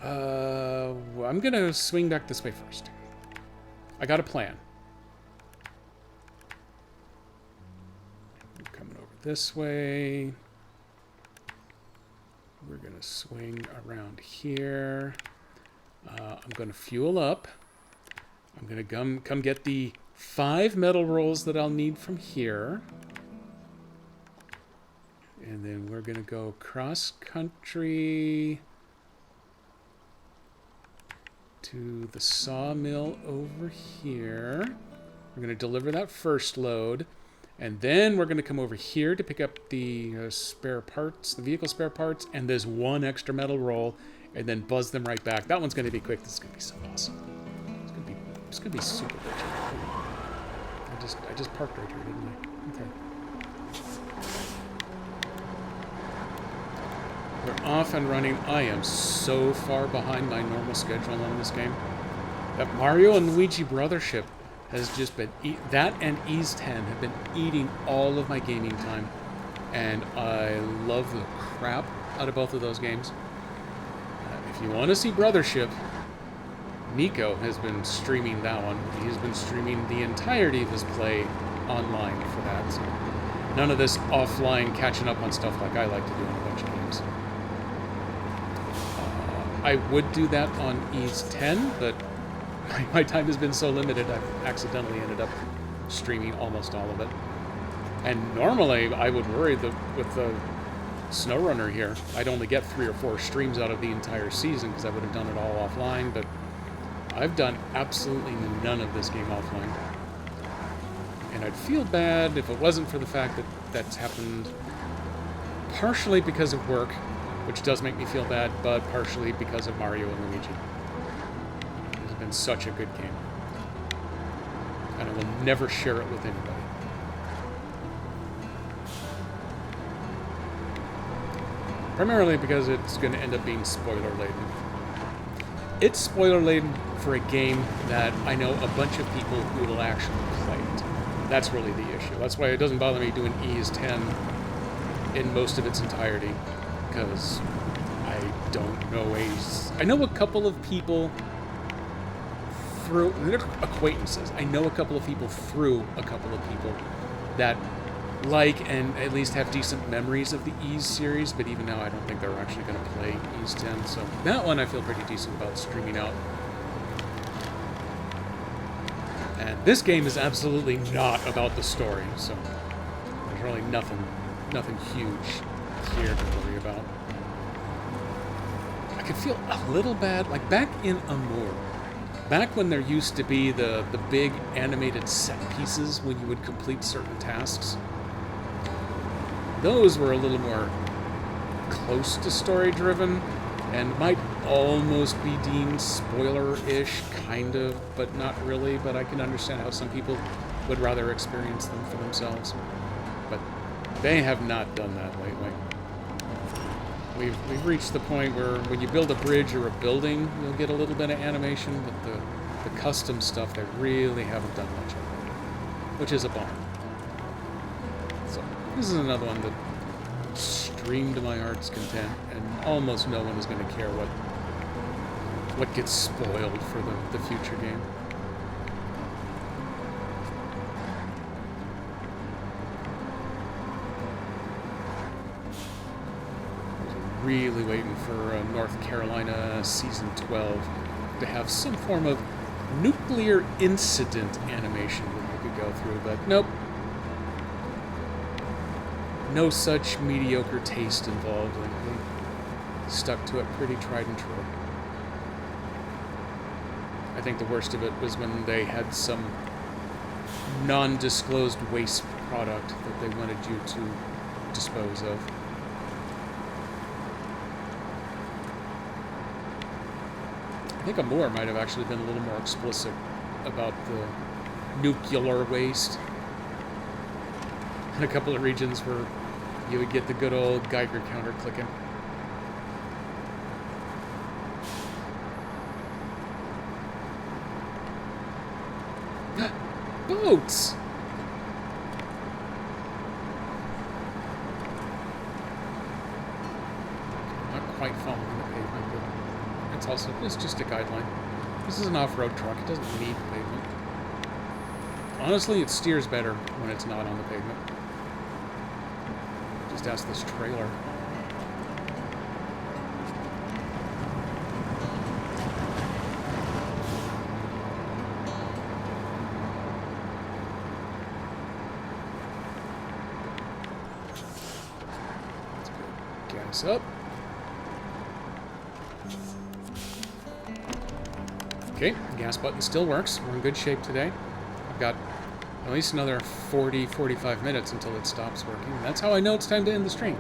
I'm gonna swing back this way first. I got a plan. I'm coming over this way. We're gonna swing around here. I'm gonna fuel up. I'm gonna come get the 5 metal rolls that I'll need from here. And then we're gonna go cross country to the sawmill over here. We're going to deliver that first load, and then we're going to come over here to pick up the spare parts, the vehicle spare parts, and there's 1 extra metal roll, and then buzz them right back. That one's going to be quick. This is going to be so awesome. It's going to be super rich. I just parked right here, didn't I? Okay. We're off and running. I am so far behind my normal schedule on this game. That Mario and Luigi Brothership has just been... that and Ys 10 have been eating all of my gaming time. And I love the crap out of both of those games. If you want to see Brothership, Nico has been streaming that one. He's been streaming the entirety of his play online for that. So none of this offline catching up on stuff like I like to do in a bunch of games. I would do that on Ys 10, but my time has been so limited, I've accidentally ended up streaming almost all of it. And normally, I would worry that with the SnowRunner here, I'd only get 3 or 4 streams out of the entire season because I would have done it all offline, but I've done absolutely none of this game offline. And I'd feel bad if it wasn't for the fact that that's happened partially because of work, which does make me feel bad, but partially because of Mario and Luigi. It's been such a good game. And I will never share it with anybody. Primarily because it's going to end up being spoiler-laden. It's spoiler-laden for a game that I know a bunch of people who will actually play it. That's really the issue. That's why it doesn't bother me doing Ys 10 in most of its entirety, because I don't know I know a couple of people through... They're acquaintances. I know a couple of people through a couple of people that like and at least have decent memories of the Ys series, but even now I don't think they're actually going to play Ys 10, so that one I feel pretty decent about streaming out. And this game is absolutely not about the story, so there's really nothing huge here to worry about. I could feel a little bad, like back in Amur, back when there used to be the big animated set pieces when you would complete certain tasks. Those were a little more close to story-driven, and might almost be deemed spoiler-ish, kind of, but not really, but I can understand how some people would rather experience them for themselves. But they have not done that lately. We've reached the point where when you build a bridge or a building, you'll get a little bit of animation, but the custom stuff, they really haven't done much of it, which is a bummer. So, this is another one that streamed to my heart's content, and almost no one is going to care what gets spoiled for the future game. Really waiting for North Carolina Season 12 to have some form of nuclear incident animation that we could go through, but nope. No such mediocre taste involved. Like, we stuck to it pretty tried and true. I think the worst of it was when they had some non-disclosed waste product that they wanted you to dispose of. I think Amur might have actually been a little more explicit about the nuclear waste. In a couple of regions where you would get the good old Geiger counter clicking. Boats! Not quite following the pavement, but it's just a guideline. This is an off-road truck, it doesn't need pavement. Honestly, it steers better when it's not on the pavement. Just ask this trailer. Let's go gas up. Okay, the gas button still works. We're in good shape today. I've got at least another 40-45 minutes until it stops working. That's how I know it's time to end the stream.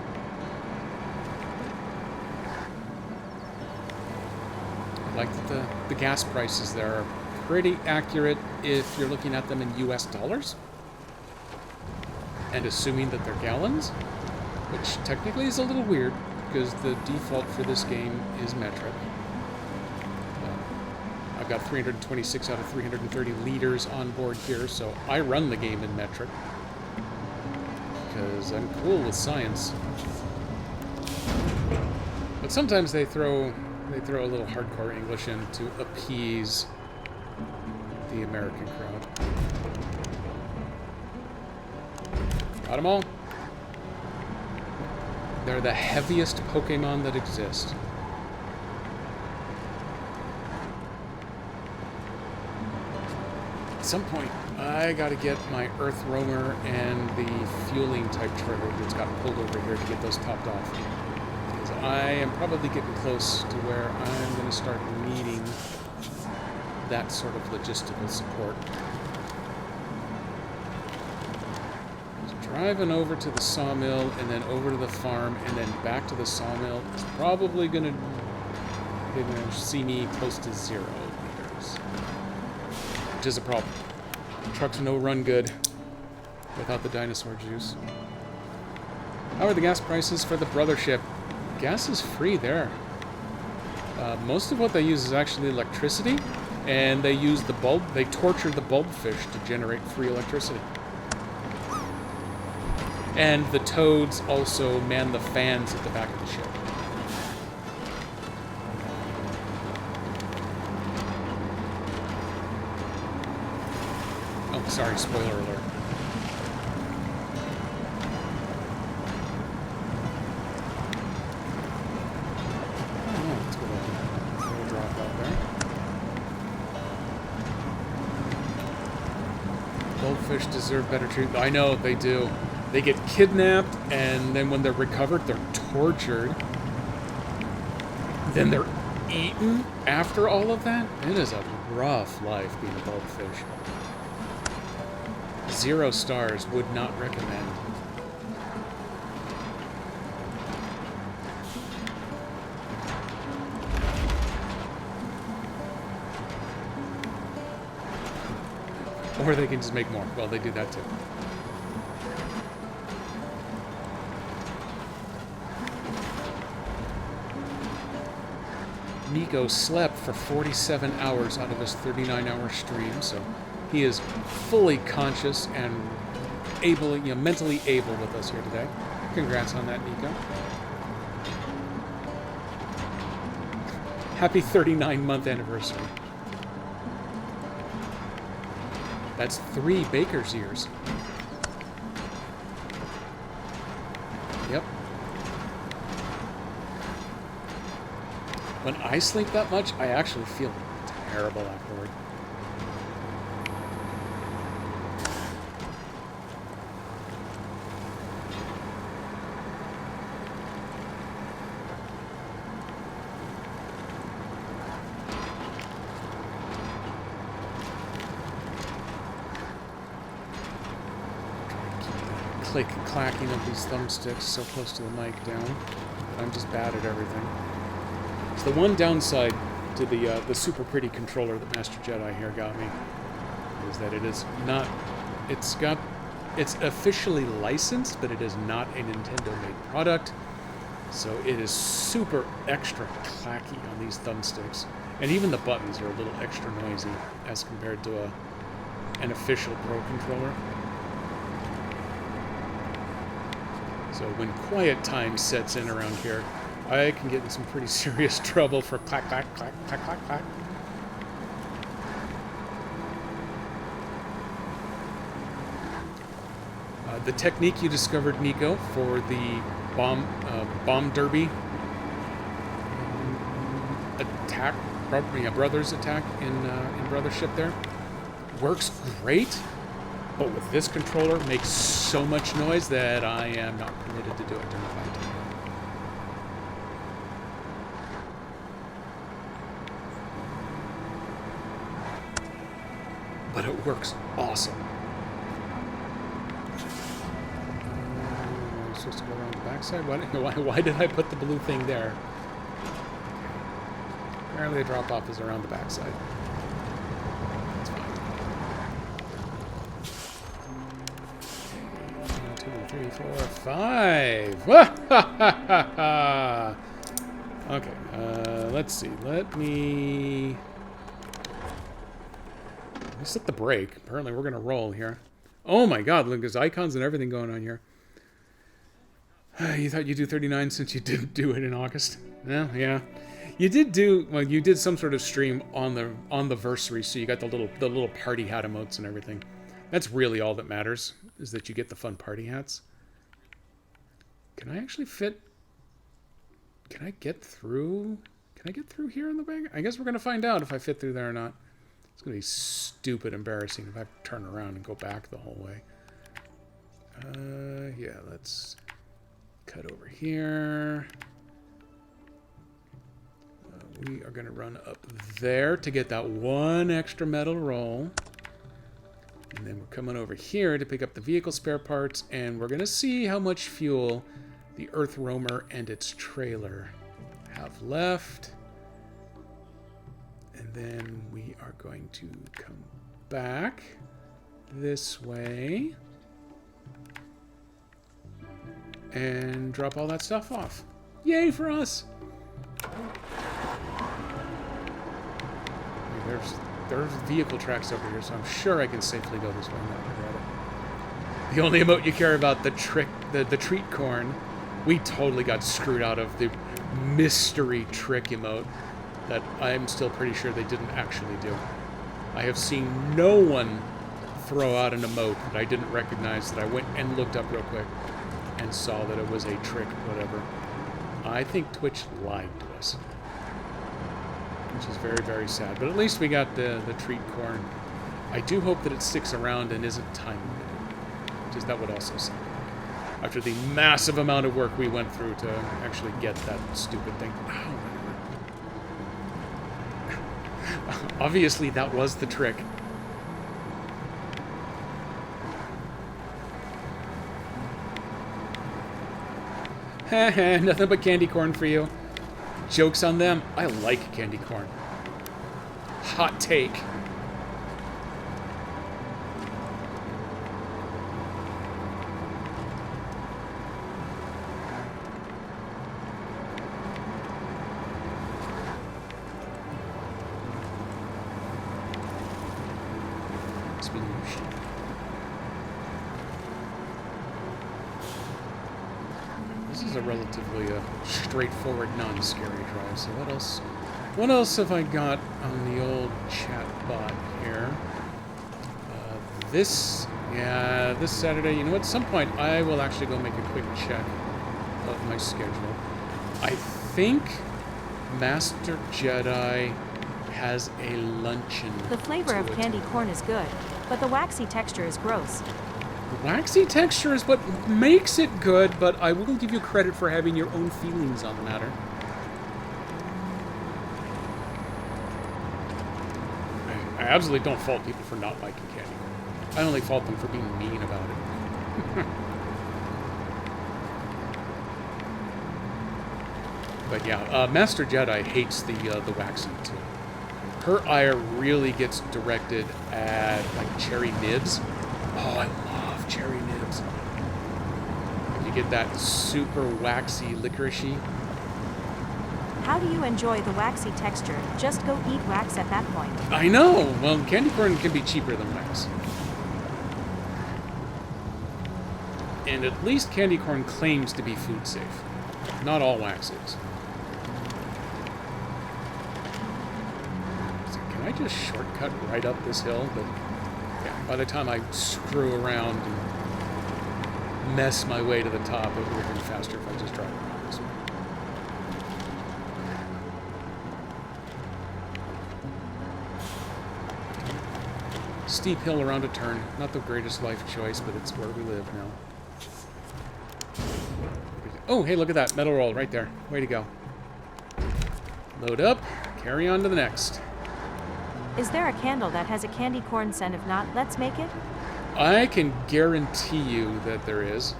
I like that the gas prices there are pretty accurate if you're looking at them in US dollars. And assuming that they're gallons, which technically is a little weird because the default for this game is metric. I've got 326 out of 330 liters on board here, so I run the game in metric. Because I'm cool with science. But sometimes they throw They throw a little hardcore English in to appease the American crowd. Got them all. They're the heaviest Pokemon that exist. At some point, I gotta get my Earth Roamer and the fueling type trigger that's got pulled over here to get those topped off. Because I am probably getting close to where I'm gonna start needing that sort of logistical support. So driving over to the sawmill and then over to the farm and then back to the sawmill is probably gonna see me close to 0 liters. Which is a problem. Trucks no run good without the dinosaur juice. How are the gas prices for the brothership? Gas is free there. Most of what they use is actually electricity, and they use the bulb. They torture the bulbfish to generate free electricity. And the toads also man the fans at the back of the ship. Oh, sorry, spoiler alert. Oh, let's go ahead. Little drop out there. Goldfish deserve better treatment. I know, they do. They get kidnapped, and then when they're recovered, they're tortured. Then they're eaten after all of that. It is a rough life being a goldfish. 0 stars, would not recommend. Or they can just make more. Well, they do that too. Nico slept for 47 hours out of his 39-hour stream, so he is fully conscious and able, mentally able with us here today. Congrats on that, Nico. Happy 39-month anniversary. That's 3 Baker's years. Yep. When I sleep that much, I actually feel terrible afterward. Click clacking of these thumbsticks so close to the mic down. I'm just bad at everything. It's the one downside to the super pretty controller that Master Jedi here got me, is that it is not. It's officially licensed, but it is not a Nintendo-made product. So it is super extra clacky on these thumbsticks, and even the buttons are a little extra noisy as compared to an official Pro controller. So when quiet time sets in around here, I can get in some pretty serious trouble for clack, clack, clack, clack, clack, clack. The technique you discovered, Nico, for the bomb derby attack, brothers attack in Brothership there, works great. But with this controller, makes so much noise that I am not permitted to do it during the fight. But it works awesome. Am I supposed to go around the backside? Why did I put the blue thing there? Apparently the drop-off is around the backside. 3, 4, 5. Okay, let's see. Let me set the brake. Apparently we're going to roll here. Oh my god, look, there's icons and everything going on here. You thought you'd do 39 since you didn't do it in August? Yeah. You did do well. You did some sort of stream on the versary, so you got the little party hat emotes and everything. That's really all that matters, is that you get the fun party hats. Can I actually fit? Can I get through? Can I get through here in the back? I guess we're gonna find out if I fit through there or not. It's gonna be stupid embarrassing if I have to turn around and go back the whole way. Yeah, let's cut over here. We are going to run up there to get that one extra metal roll. And then we're coming over here to pick up the vehicle spare parts, and we're going to see how much fuel the Earth Roamer and its trailer have left. And then we are going to come back this way and drop all that stuff off. Yay for us! There's vehicle tracks over here, so I'm sure I can safely go this way. The only emote you care about, the treat corn, we totally got screwed out of the mystery trick emote that I'm still pretty sure they didn't actually do. I have seen no one throw out an emote that I didn't recognize, that I went and looked up real quick and saw that it was a trick, whatever. I think Twitch lied to us, which is very, very sad. But at least we got the treat corn. I do hope that it sticks around and isn't time limited, because that would also suck. After the massive amount of work we went through to actually get that stupid thing. Ow. Obviously, that was the trick. Nothing but candy corn for you. Joke's on them. I like candy corn. Hot take. This is a relatively straightforward, non-scary drive. So what else have I got on the old chat bot here? This Saturday, you know, at some point I will actually go make a quick check of my schedule. I think Master Jedi has a luncheon.
The flavor of candy corn is good, but the waxy texture is gross.
The waxy texture is what makes it good, but I will give you credit for having your own feelings on the matter. I absolutely don't fault people for not liking candy corn. I only fault them for being mean about it. But yeah, Master Jedi hates the waxing too. Her ire really gets directed at like cherry nibs. Oh, I love cherry nibs. You get that super waxy licoricey.
How do you enjoy the waxy texture? Just go eat wax at that point.
I know. Well, candy corn can be cheaper than wax. And at least candy corn claims to be food safe. Not all wax is. Can I just shortcut right up this hill? But yeah, by the time I screw around and mess my way to the top, it would have been faster if I just drive around this way. Steep hill around a turn. Not the greatest life choice, but it's where we live now. Oh, hey, look at that. Metal roll right there. Way to go. Load up. Carry on to the next.
Is there a candle that has a candy corn scent? If not, let's make it.
I can guarantee you that there is.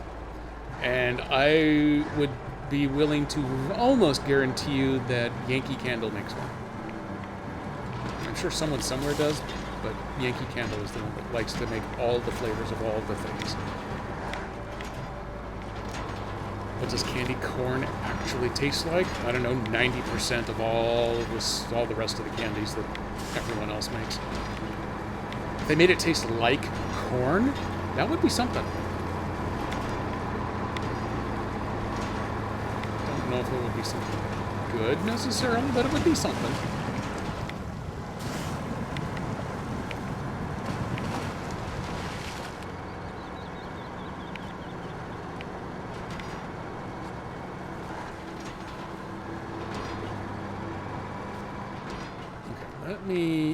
And I would be willing to almost guarantee you that Yankee Candle makes one. I'm sure someone somewhere does, but Yankee Candle is the one that likes to make all the flavors of all the things. What does candy corn actually taste like? I don't know, 90% of all the rest of the candies that everyone else makes. If they made it taste like corn, that would be something. Don't know if it would be something good necessarily, but it would be something.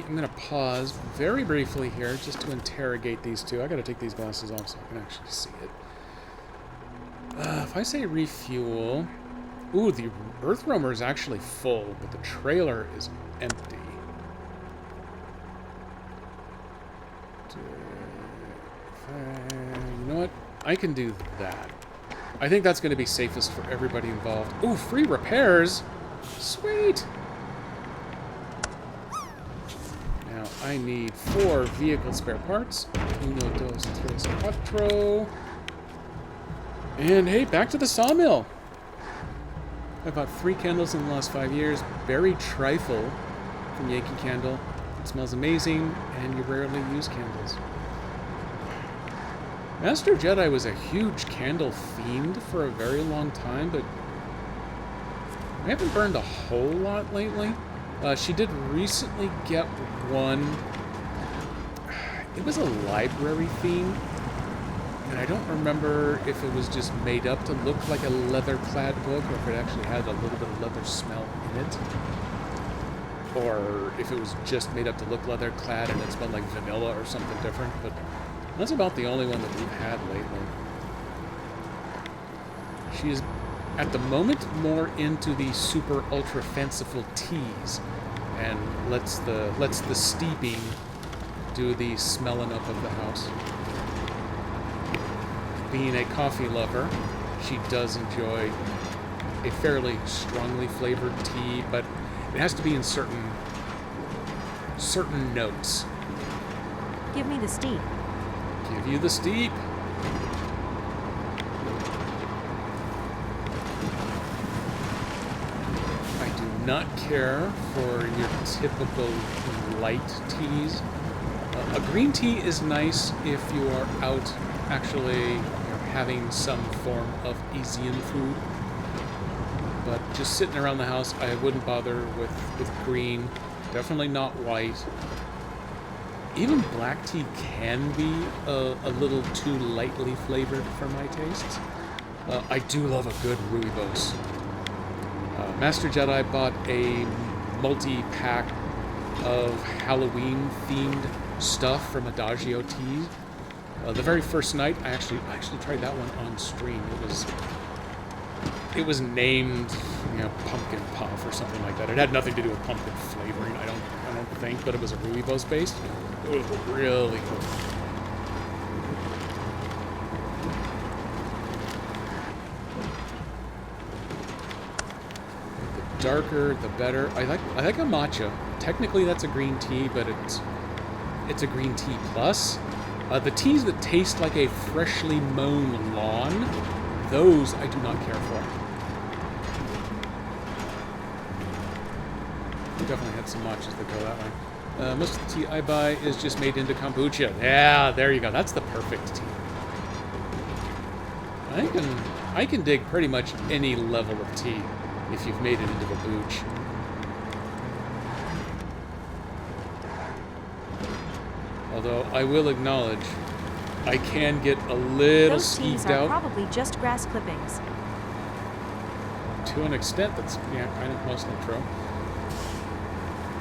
I'm going to pause very briefly here just to interrogate these two. I got to take these glasses off so I can actually see it. If I say refuel... Ooh, the Earth Roamer is actually full, but the trailer is empty. You know what? I can do that. I think that's going to be safest for everybody involved. Ooh, free repairs! Sweet! Now, I need 4 vehicle spare parts. Uno, dos, tres, cuatro. And hey, back to the sawmill. I bought 3 candles in the last 5 years. Berry Trifle from Yankee Candle. It smells amazing, and you rarely use candles. Master Jedi was a huge candle fiend for a very long time, but I haven't burned a whole lot lately. She did recently get one. It was a library theme, and I don't remember if it was just made up to look like a leather-clad book, or if it actually had a little bit of leather smell in it. Or if it was just made up to look leather-clad and it smelled like vanilla or something different, but that's about the only one that we've had lately. She is, at the moment, more into the super ultra fanciful teas, and lets the steeping do the smelling up of the house. Being a coffee lover, she does enjoy a fairly strongly flavored tea, but it has to be in certain notes.
Give me the steep.
Give you the steep. I do not care for your typical light teas. A green tea is nice if you are out actually having some form of Asian food. But just sitting around the house, I wouldn't bother with green. Definitely not white. Even black tea can be a little too lightly flavored for my tastes. I do love a good rooibos. Master Jedi bought a multi-pack of Halloween-themed stuff from Adagio Tea. The very first night, I actually tried that one on stream. It was named, pumpkin puff or something like that. It had nothing to do with pumpkin flavoring, I don't think, but it was a rooibos based. It was really good. The darker, the better. I like a matcha. Technically, that's a green tea, but it's a green tea plus. The teas that taste like a freshly mown lawn, those I do not care for. We definitely had some matchas that go that way. Most of the tea I buy is just made into kombucha. Yeah, there you go. That's the perfect tea. I can dig pretty much any level of tea if you've made it into a booch. Although I will acknowledge, I can get a little
Those teas
skeeved
are
out.
probably just grass clippings.
To an extent, that's kind of mostly true.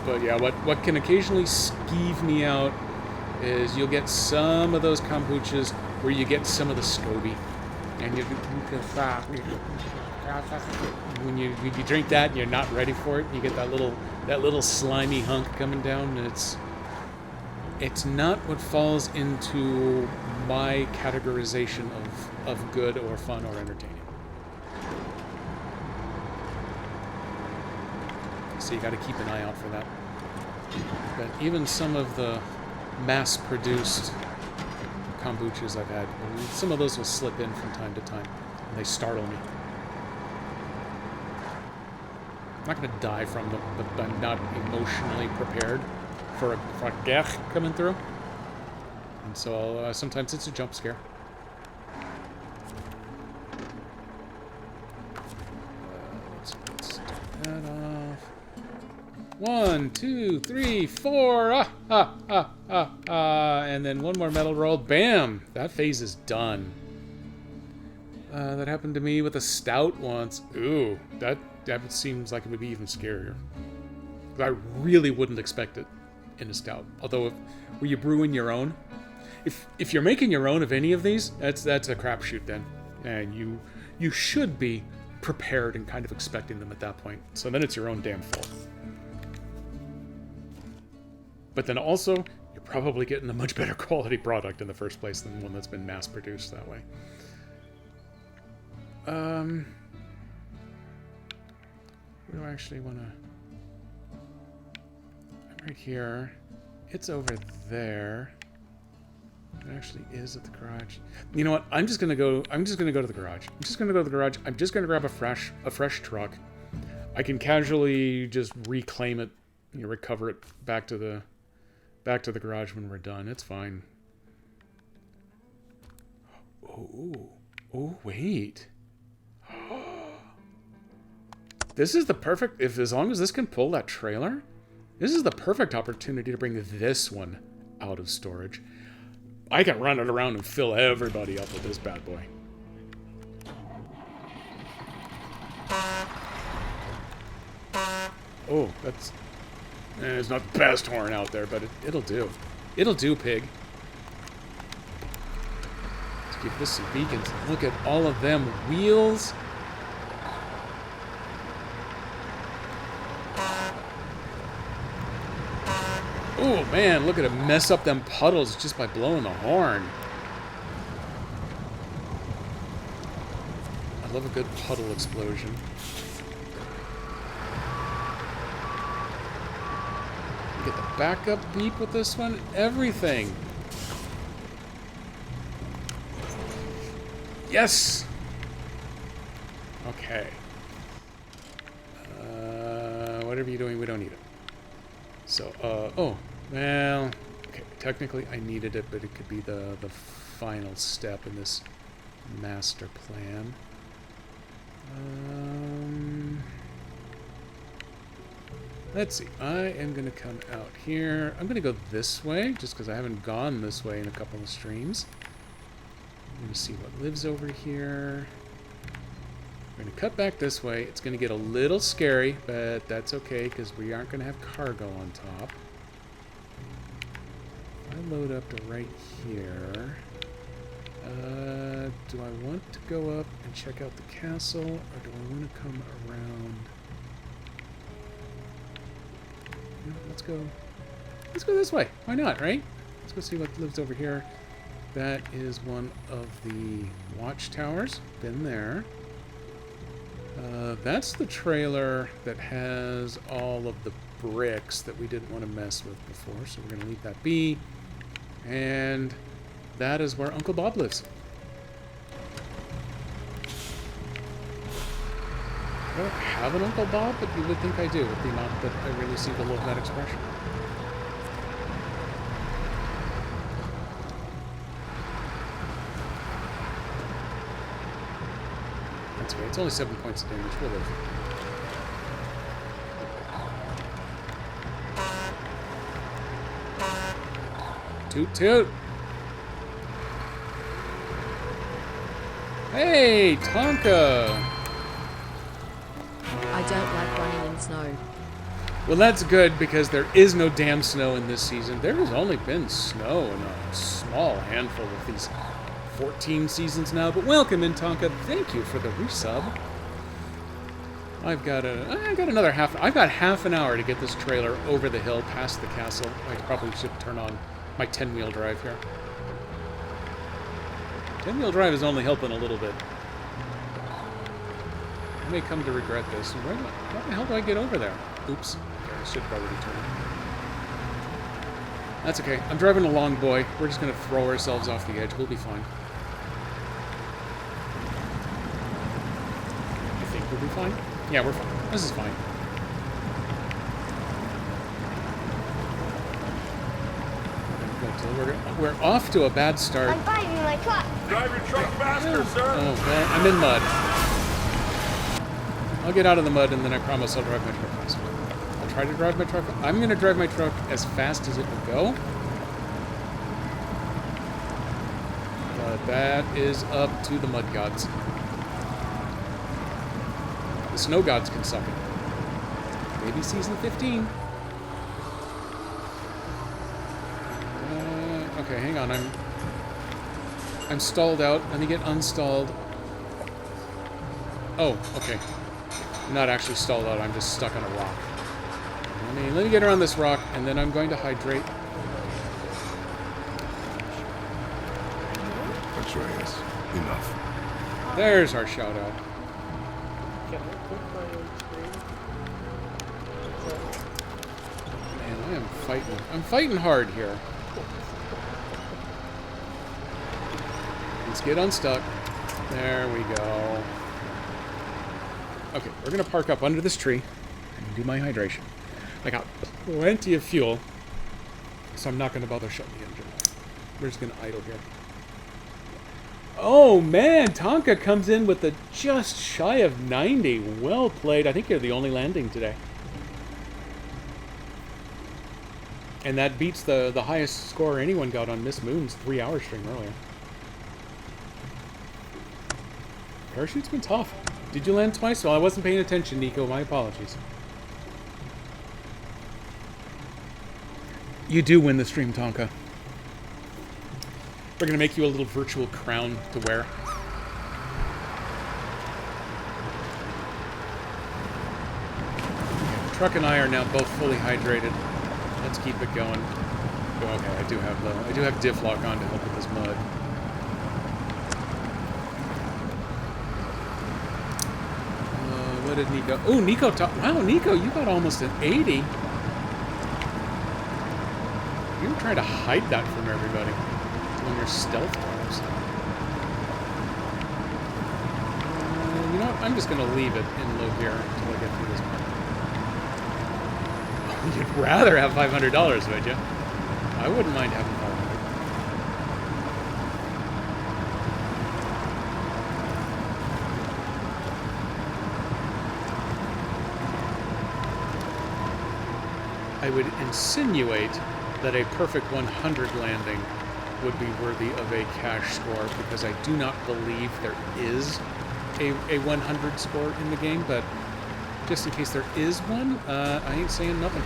But yeah, what can occasionally skeeve me out is you'll get some of those kombuchas where you get some of the SCOBY. And when you drink that and you're not ready for it, you get that little slimy hunk coming down, and it's not what falls into my categorization of good or fun or entertaining. So you got to keep an eye out for that. But even some of the mass-produced kombuchas I've had, some of those will slip in from time to time, and they startle me. I'm not going to die from them, but I'm not emotionally prepared for a gech coming through. And so sometimes it's a jump scare. Let's do that off. 1, 2, 3, 4. Ah, ah, ah, ah, ah. And then one more metal roll. Bam! That phase is done. That happened to me with a stout once. Ooh, that seems like it would be even scarier. I really wouldn't expect it in a stout. Although, were you brewing your own? If you're making your own of any of these, that's a crapshoot then, and you should be prepared and kind of expecting them at that point. So then it's your own damn fault. But then also, you're probably getting a much better quality product in the first place than one that's been mass-produced that way. Where do I actually want to... I'm right here. It's over there. It actually is at the garage. You know what? I'm just gonna go to the garage. I'm just gonna grab a fresh truck. I can casually just reclaim it, recover it back to the garage when we're done. It's fine. Oh, wait. This is the perfect, as long as this can pull that trailer, this is the perfect opportunity to bring this one out of storage. I can run it around and fill everybody up with this bad boy. Oh, that's... it's not the best horn out there, but it'll do. It'll do, pig. Let's give this some beacons. Look at all of them wheels. Oh, man, look at it mess up them puddles just by blowing the horn. I love a good puddle explosion. Get the backup beep with this one. Everything. Yes! Okay. Whatever you're doing, we don't need it. So, oh, well, okay, technically I needed it, but it could be the final step in this master plan. Let's see, I am going to come out here. I'm going to go this way, just because I haven't gone this way in a couple of streams. I'm going to see what lives over here. We're going to cut back this way. It's going to get a little scary, but that's okay, because we aren't going to have cargo on top. If I load up to right here, do I want to go up and check out the castle, or do I want to come around? No, let's go this way. Why not, right? Let's go see what lives over here. That is one of the watchtowers. Been there. That's the trailer that has all of the bricks that we didn't want to mess with before, so we're going to leave that be. And that is where Uncle Bob lives. I don't have an Uncle Bob, but you would think I do, with the amount that I really seem to love that expression. That's okay, it's only 7 points of damage, we'll live. Toot toot! Hey, Tonka!
I don't like running in snow.
Well, that's good, because there is no damn snow in this season. There has only been snow in a small handful of these 14 seasons now. But welcome in, Tonka. Thank you for the resub. I've got another I've got half an hour to get this trailer over the hill past the castle. I probably should turn on my 10-wheel drive here. 10-wheel drive is only helping a little bit. I may come to regret this. Where the hell do I get over there? Oops. Okay, I should probably turn. That's okay. I'm driving a long boy. We're just going to throw ourselves off the edge. We'll be fine. I think we'll be fine. Yeah, we're fine. This is fine. We're off to a bad start.
I'm biting my truck.
Drive your truck faster, sir.
Oh, well, I'm in mud. I'll get out of the mud, and then I promise I'll drive my truck faster. I'll try to drive my truck. I'm going to drive my truck as fast as it will go. But that is up to the mud gods. The snow gods can suck it. Maybe season 15. Okay, hang on. I'm stalled out. Let me get unstalled. Oh, okay. I'm not actually stalled out. I'm just stuck on a rock. Let me get around this rock, and then I'm going to hydrate.
Atreus, enough.
There's our shout out. Man, I am fighting. I'm fighting hard here. Let's get unstuck. There we go. Okay, we're going to park up under this tree and do my hydration. I got plenty of fuel, so I'm not going to bother shutting the engine off. We're just going to idle here. Oh, man, Tonka comes in with a just shy of 90. Well played. I think you're the only landing today. And that beats the highest score anyone got on Miss Moon's 3-hour stream earlier. Parachute's been tough. Did you land twice? Well, I wasn't paying attention, Nico. My apologies. You do win the stream, Tonka. We're going to make you a little virtual crown to wear. The truck and I are now both fully hydrated. Let's keep it going. Oh, okay, I do have diff lock on to help with this mud. What did Nico? Oh, Nico! Wow, Nico, you got almost an 80. You were trying to hide that from everybody on your stealth drives. You know what? I'm just gonna leave it in low gear until I get through this part. You'd rather have $500, would you? I wouldn't mind having 500. I would insinuate that a perfect 100 landing would be worthy of a cash score, because I do not believe there is a 100 score in the game, but just in case there is one, I ain't saying nothing.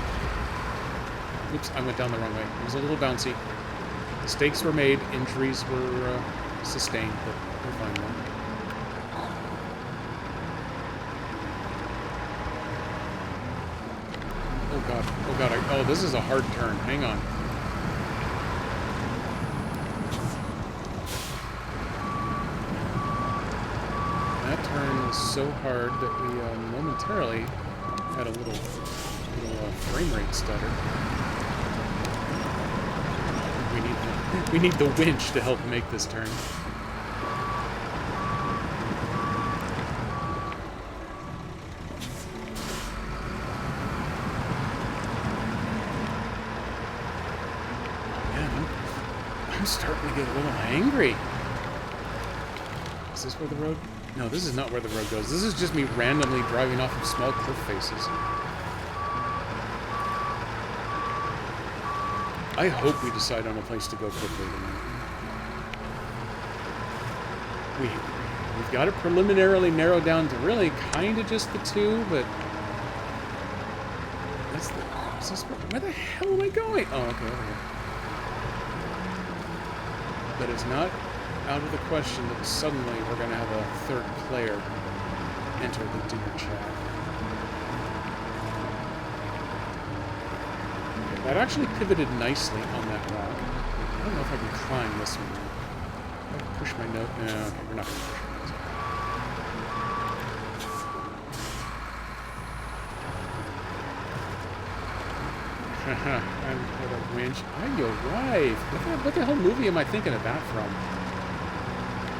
Oops, I went down the wrong way. It was a little bouncy. Mistakes were made, injuries were sustained, but we're fine now. Oh god, oh this is a hard turn. Hang on. That turn was so hard that we momentarily had a little frame rate stutter. We need the winch to help make this turn. I'm starting to get a little angry. Is this where the road? No, this is not where the road goes. This is just me randomly driving off of small cliff faces. I hope we decide on a place to go quickly tonight. We've got it preliminarily narrowed down to really kind of just the two, but that's the. Where the hell am I going? Oh, okay, over here. But it's not out of the question that suddenly we're going to have a third player enter the dinner chat. Okay, that actually pivoted nicely on that rock. I don't know if I can climb this one. If I push my note. No, okay, we're not going to push my nose. Haha, I'm with a winch. I your wife. What the hell movie am I thinking of that from?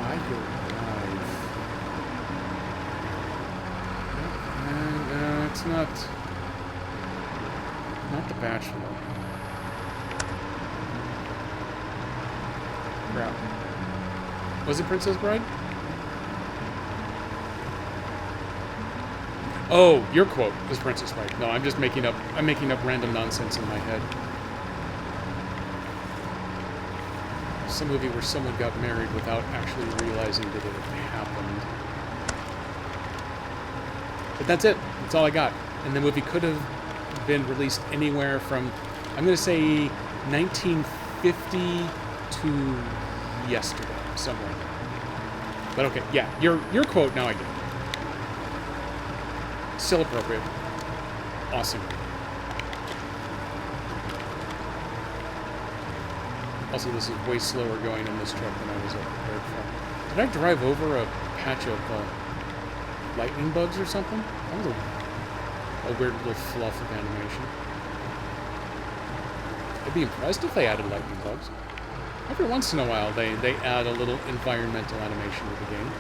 I your wife. No, it's not. Not The Bachelor. Crap. Was it Princess Bride? Oh, your quote is Princess Bride. No, I'm just making up random nonsense in my head. Some movie where someone got married without actually realizing that it had happened. But that's it. That's all I got. And the movie could have been released anywhere from, I'm going to say, 1950 to yesterday, somewhere. But okay, yeah, your quote, now I get it. Still appropriate. Awesome. Also, this is way slower going in this truck than I was prepared for. Did I drive over a patch of lightning bugs or something? That was a weird little fluff of animation. I'd be impressed if they added lightning bugs. Every once in a while, they add a little environmental animation to the game.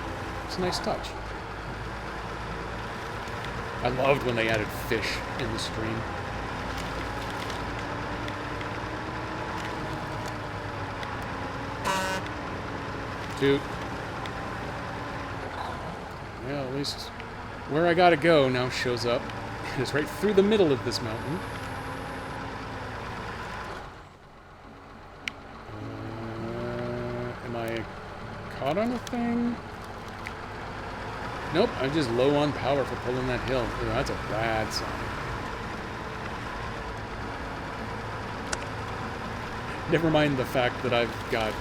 It's a nice touch. I loved when they added fish in the stream. Dude. Well, at least where I gotta go now shows up. It's right through the middle of this mountain. Am I caught on a thing? Nope, I'm just low on power for pulling that hill. Ooh, that's a bad sign. Never mind the fact that I've got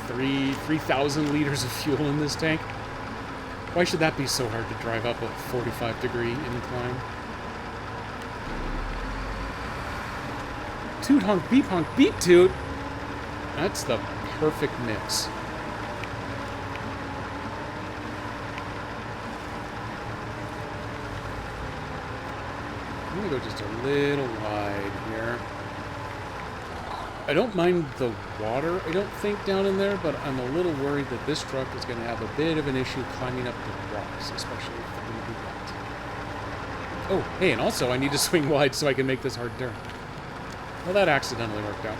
3,000 liters of fuel in this tank. Why should that be so hard to drive up a 45-degree incline? Toot honk beep toot. That's the perfect mix. I'm gonna go just a little wide here. I don't mind the water, I don't think, down in there, but I'm a little worried that this truck is going to have a bit of an issue climbing up the rocks, especially if they're going to be wet. Oh, hey, and also I need to swing wide so I can make this hard turn. Well, that accidentally worked out.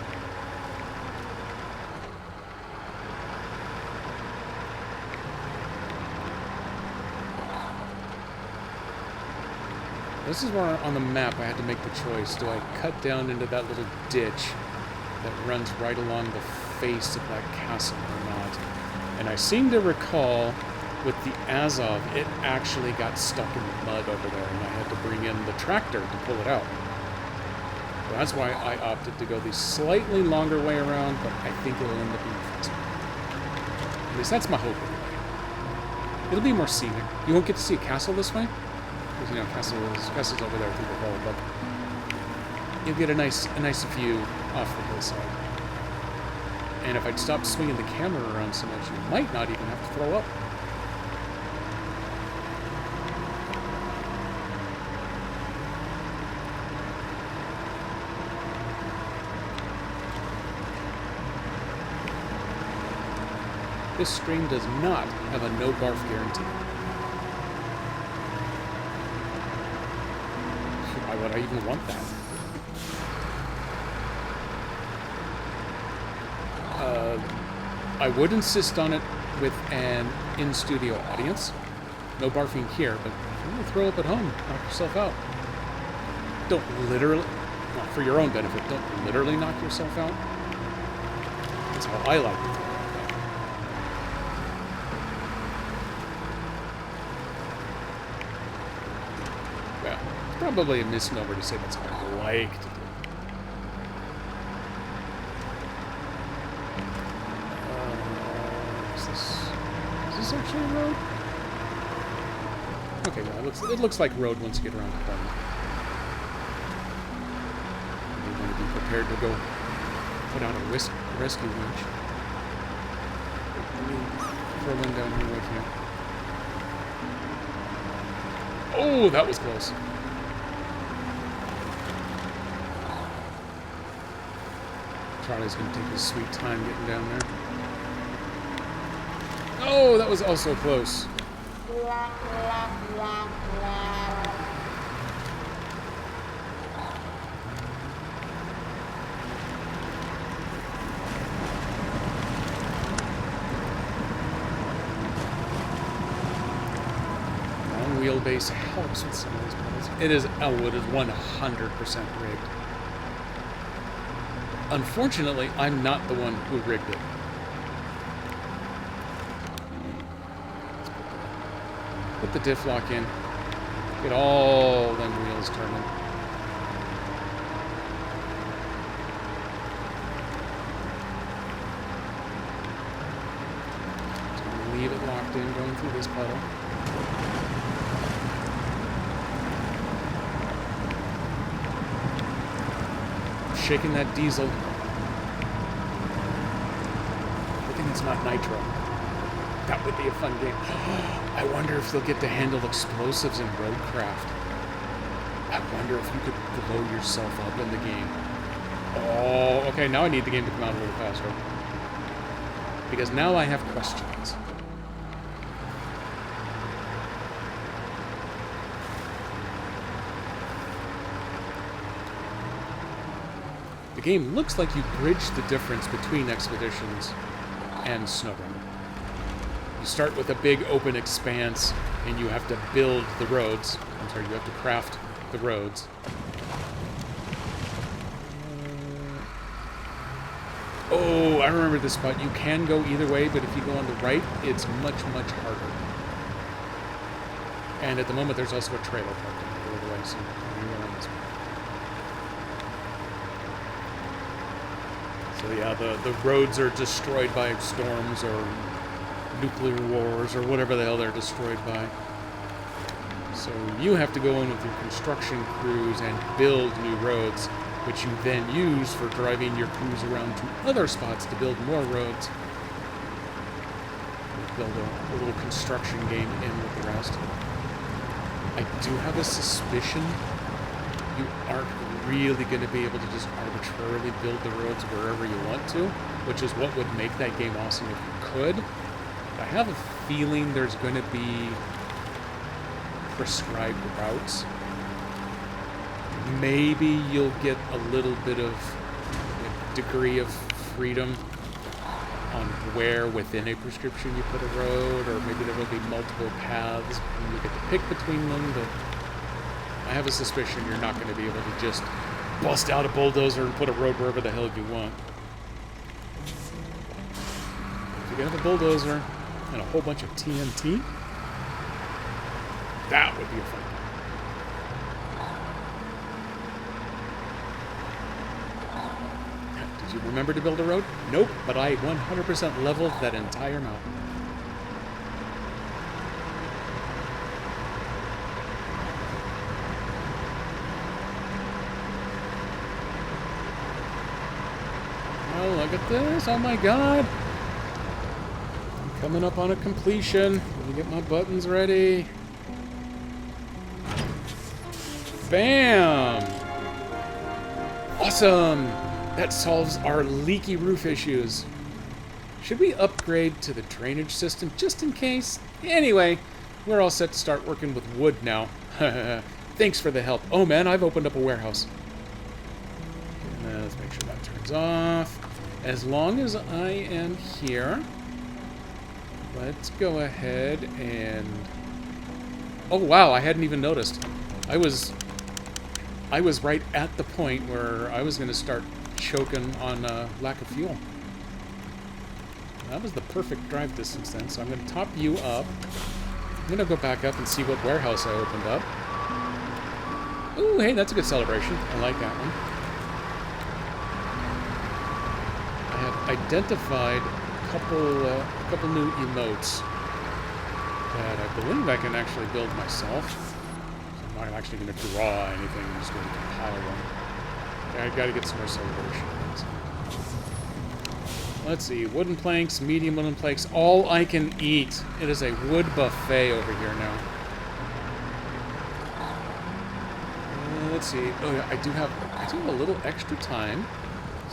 This is where on the map I had to make the choice. Do I cut down into that little ditch that runs right along the face of that castle or not? And I seem to recall with the Azov, it actually got stuck in the mud over there, and I had to bring in the tractor to pull it out. So that's why I opted to go the slightly longer way around, but I think it'll end up being faster. At least that's my hope anyway. It'll be more scenic. You won't get to see a castle this way, because, you know, castle's over there through the hill, but you'll get a nice view off the hillside. And if I'd stopped swinging the camera around so much, you might not even have to throw up. This stream does not have a no barf guarantee. Why would I even want that? I would insist on it with an in-studio audience. No barfing here, but if you want to throw up at home, knock yourself out. Don't literally, well, for your own benefit, don't literally knock yourself out. That's how I like to throw up. Well, it's probably a misnomer to say that's how I like to do it. Is this actually a road? Okay, no, it looks like road once you get around the corner. You want to be prepared to go put out a rescue winch. Let me throw one down here with you. Oh, that was close. Charlie's going to take his sweet time getting down there. Oh, that was also close. wheelbase helps with some of these pedals. It is 100% rigged. Unfortunately, I'm not the one who rigged it. Put the diff lock in. Get all them wheels turning. Just gonna leave it locked in going through this pedal. Shaking that diesel. I think it's not nitro. That would be a fun game. I wonder if they'll get to handle explosives in Roadcraft. I wonder if you could blow yourself up in the game. Oh, okay, now I need the game to come out a little faster. Because now I have questions. The game looks like you bridge the difference between Expeditions and SnowRunner. You start with a big open expanse, and you have to build the roads. I'm sorry, you have to craft the roads. Oh, I remember this spot. You can go either way, but if you go on the right, it's much, much harder. And at the moment, there's also a trailer parked in the other way, so you're on this one. So yeah, the roads are destroyed by storms or nuclear wars or whatever the hell they're destroyed by. So you have to go in with your construction crews and build new roads, which you then use for driving your crews around to other spots to build more roads. Build a little construction game in with the rest. I do have a suspicion you aren't really going to be able to just arbitrarily build the roads wherever you want to, which is what would make that game awesome if you could. I have a feeling there's going to be prescribed routes. Maybe you'll get a little bit of a degree of freedom on where within a prescription you put a road, or maybe there will be multiple paths and you get to pick between them, but I have a suspicion you're not going to be able to just bust out a bulldozer and put a road wherever the hell you want. If you can have a bulldozer and a whole bunch of TNT, that would be a fun game. Did you remember to build a road? Nope, but I 100% leveled that entire mountain. Oh, look at this. Oh my god. I'm coming up on a completion. Let me get my buttons ready. Bam! Awesome! That solves our leaky roof issues. Should we upgrade to the drainage system just in case? Anyway, we're all set to start working with wood now. Thanks for the help. Oh man, I've opened up a warehouse. Let's make sure that turns off. As long as I am here, let's go ahead and... Oh wow, I hadn't even noticed. I was right at the point where I was going to start choking on lack of fuel. That was the perfect drive distance then, so I'm going to top you up. I'm going to go back up and see what warehouse I opened up. Ooh, hey, that's a good celebration. I like that one. I have identified a couple new emotes that I believe I can actually build myself. I'm not actually going to draw anything, I'm just going to compile one. I gotta get some more celebrations. Let's see, wooden planks, medium wooden planks, all I can eat. It is a wood buffet over here now. Let's see. Oh yeah, I do have a little extra time.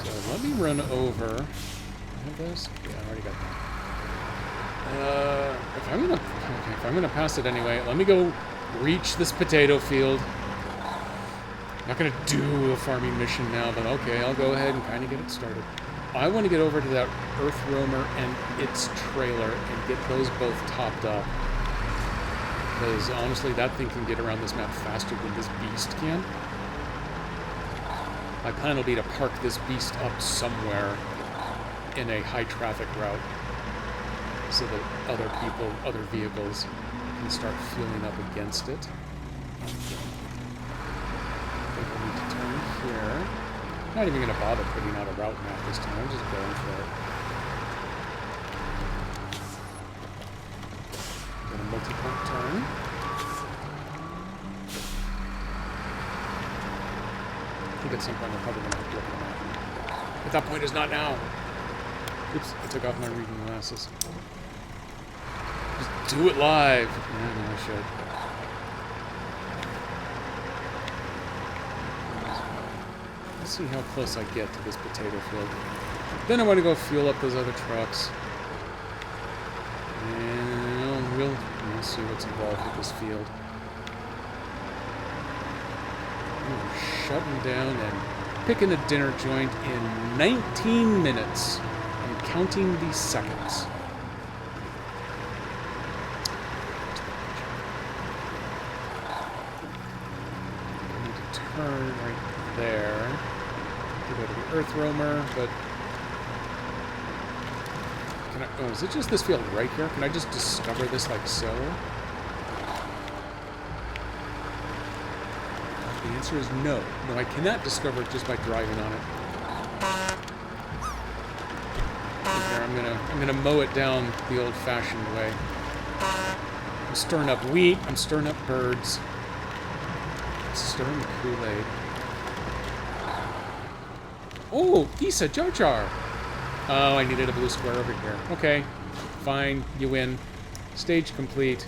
So let me run over. I have this? Yeah, I already got that. If I'm gonna pass it anyway, let me go reach this potato field. I'm not gonna do a farming mission now, but okay, I'll go ahead and kind of get it started. I want to get over to that Earth Roamer and its trailer and get those both topped up. Because honestly, that thing can get around this map faster than this beast can. My plan will be to park this beast up somewhere in a high traffic route so that other people, other vehicles can start fueling up against it. I think we need to turn here. I'm not even going to bother putting out a route map this time. I'm just going for it. Got a multi-point turn. I think at some point we're probably going to have to look at the map. But that point is not now. Oops, I took off my reading glasses. Just do it live. Yeah, no, I should. Let's see how close I get to this potato field. Then I want to go fuel up those other trucks. And we'll see what's involved with this field. We're shutting down and picking a dinner joint in 19 minutes. I'm counting the seconds. I need to turn right there to go to the Earth Roamer, but can I, oh, is it just this field right here? Can I just discover this like so? The answer is no. No, I cannot discover it just by driving on it. Here, I'm gonna mow it down the old-fashioned way. I'm stirring up wheat. I'm stirring up birds. Stirring the Kool-Aid. Oh, Issa Jar Jar. Oh, I needed a blue square over here. Okay, fine. You win. Stage complete.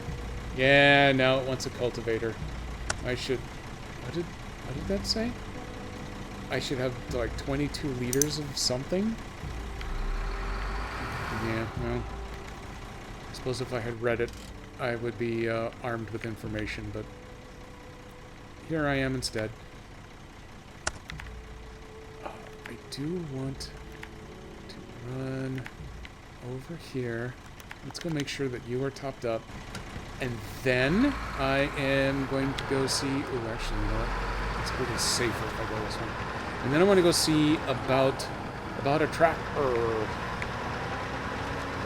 Yeah, now it wants a cultivator. I should. What did that say? I should have like 22 liters of something. Yeah, well, I suppose if I had read it, I would be armed with information, but here I am instead. I do want to run over here. Let's go make sure that you are topped up. And then I am going to go see... Oh, actually, you know what? It's a little safer if I go this one. And then I want to go see about a tractor.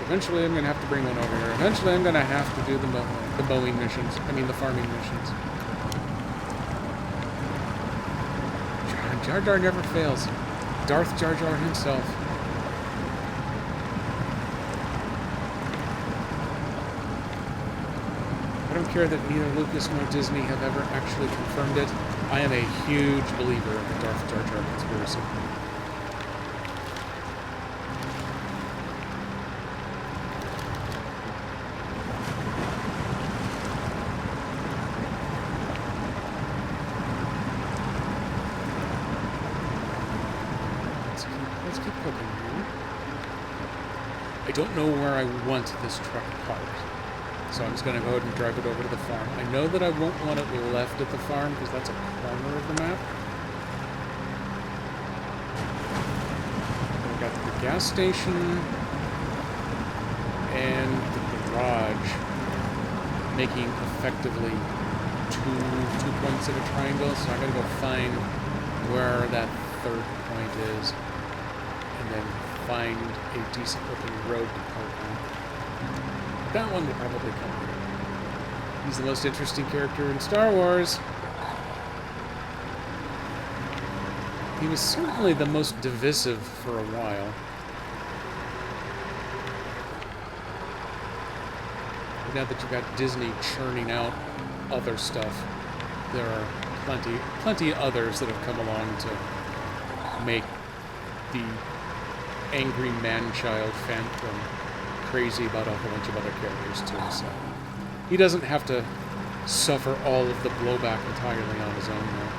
Eventually, I'm going to have to bring one over here. Eventually, I'm going to have to do the mowing missions. I mean, the farming missions. Jar Jar never fails. Darth Jar Jar himself. I don't care that neither Lucas nor Disney have ever actually confirmed it. I am a huge believer in the Darth Jar Jar conspiracy. Let's keep cooking here. I don't know where I want this truck parked. So I'm just going to go ahead and drive it over to the farm. I know that I won't want it left at the farm because that's a corner of the map. I've got the gas station and the garage making effectively two points of a triangle. So I got to go find where that third point is and then find a decent looking road to park on. That one will probably come here. He's the most interesting character in Star Wars. He was certainly the most divisive for a while. But now that you've got Disney churning out other stuff, there are plenty others that have come along to make the angry man-child Phantom crazy about a whole bunch of other characters too, so he doesn't have to suffer all of the blowback entirely on his own now.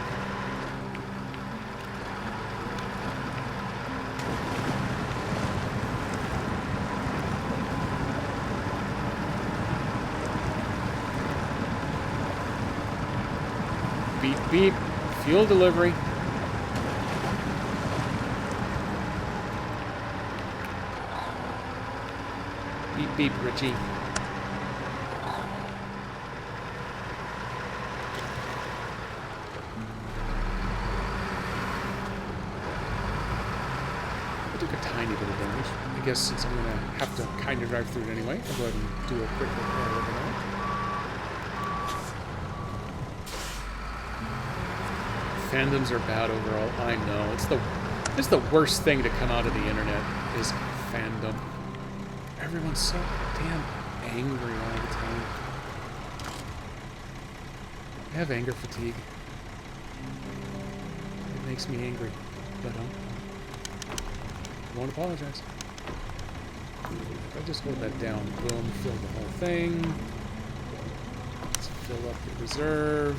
Beep beep, fuel delivery. Beep, beep, Richie. tiny bit of damage. I guess since I'm going to have to kind of drive through it anyway, I'll go ahead and do a quick repair overnight. Fandoms are bad overall. I know. It's the worst thing to come out of the internet is fandom. Everyone's so damn angry all the time. I have anger fatigue. It makes me angry, but I won't apologize. If I just hold that down, boom, fill the whole thing. Let's fill up the reserve.